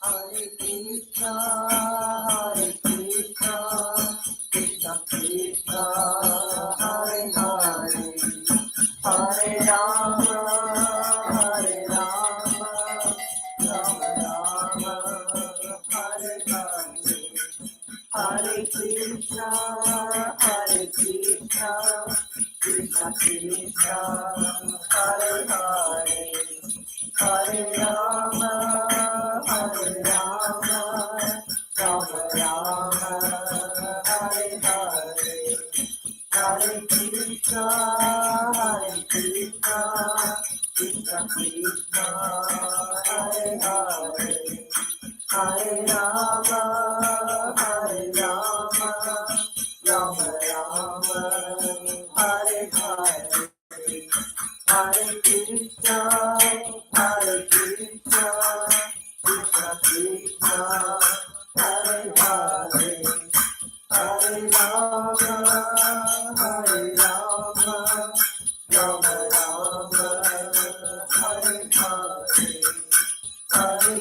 Hare Krishna, Krishna Krishna, Hare Hare, Hare Rama, Rama Rama, Hare Hare, Hare Krishna, Krishna Krishna, Hare Hare, Hare Rama, Rama Rama, Hare Hare, Hare Krishna, Krishna Krishna, Hare Hare, Hare Rama, Rama Rama, Hare Hare, Hare Krishna, Krishna Krishna, Hare Hare, Hare Rama, Rama Rama, Hare Hare, Hare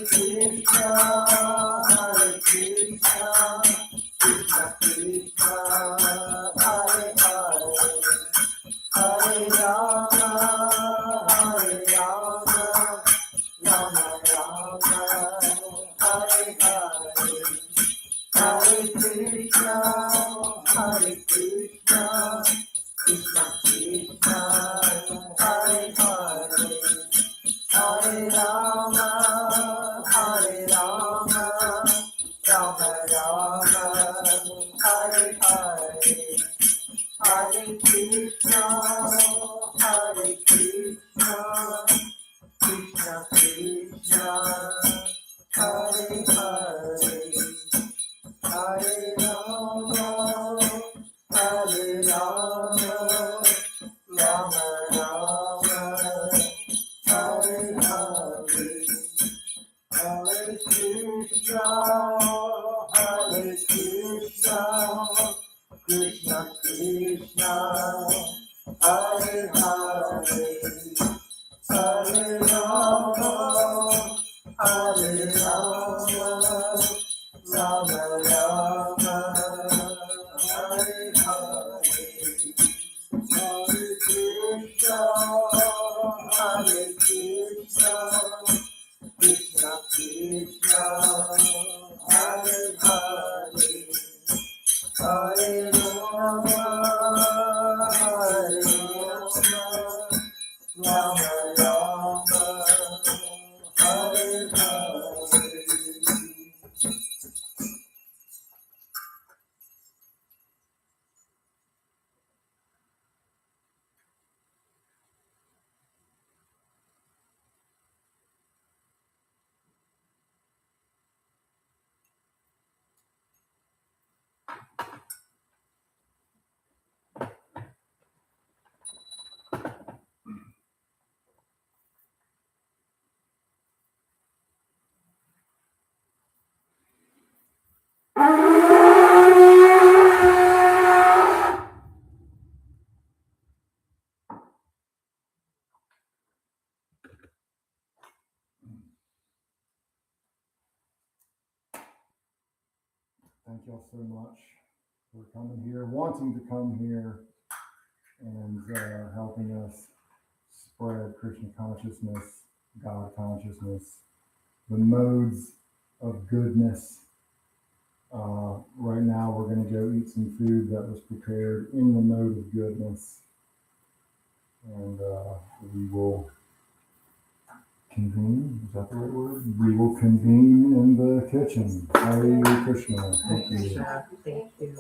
Krishna, Krishna Krishna, Hare Hare, Hare Rama, Rama Rama, Hare Hare, Hare Krishna, Krishna Krishna, Hare Hare, Hare Rama, Rama Rama, Hare Hare, Hare Krishna, Krishna Krishna, Hare Hare, Hare Rama, Rama Rama, Hare Hare, Hare Krishna, Krishna Krishna, Hare Hare, Hare Rama, Rama Rama, Hare Hare, Hare Krishna, Krishna Krishna, Hare Hare, Hare Rama, Rama Rama, Hare Hare. Thank y'all so much for coming here, wanting to come here, and helping us spread Krishna consciousness, God consciousness, the modes of goodness. Right now, we're going to go eat some food that was prepared in the mode of goodness, and we will convene. Is that the right word? We will convene in the kitchen. Hare Krishna. Thank you. Thank you.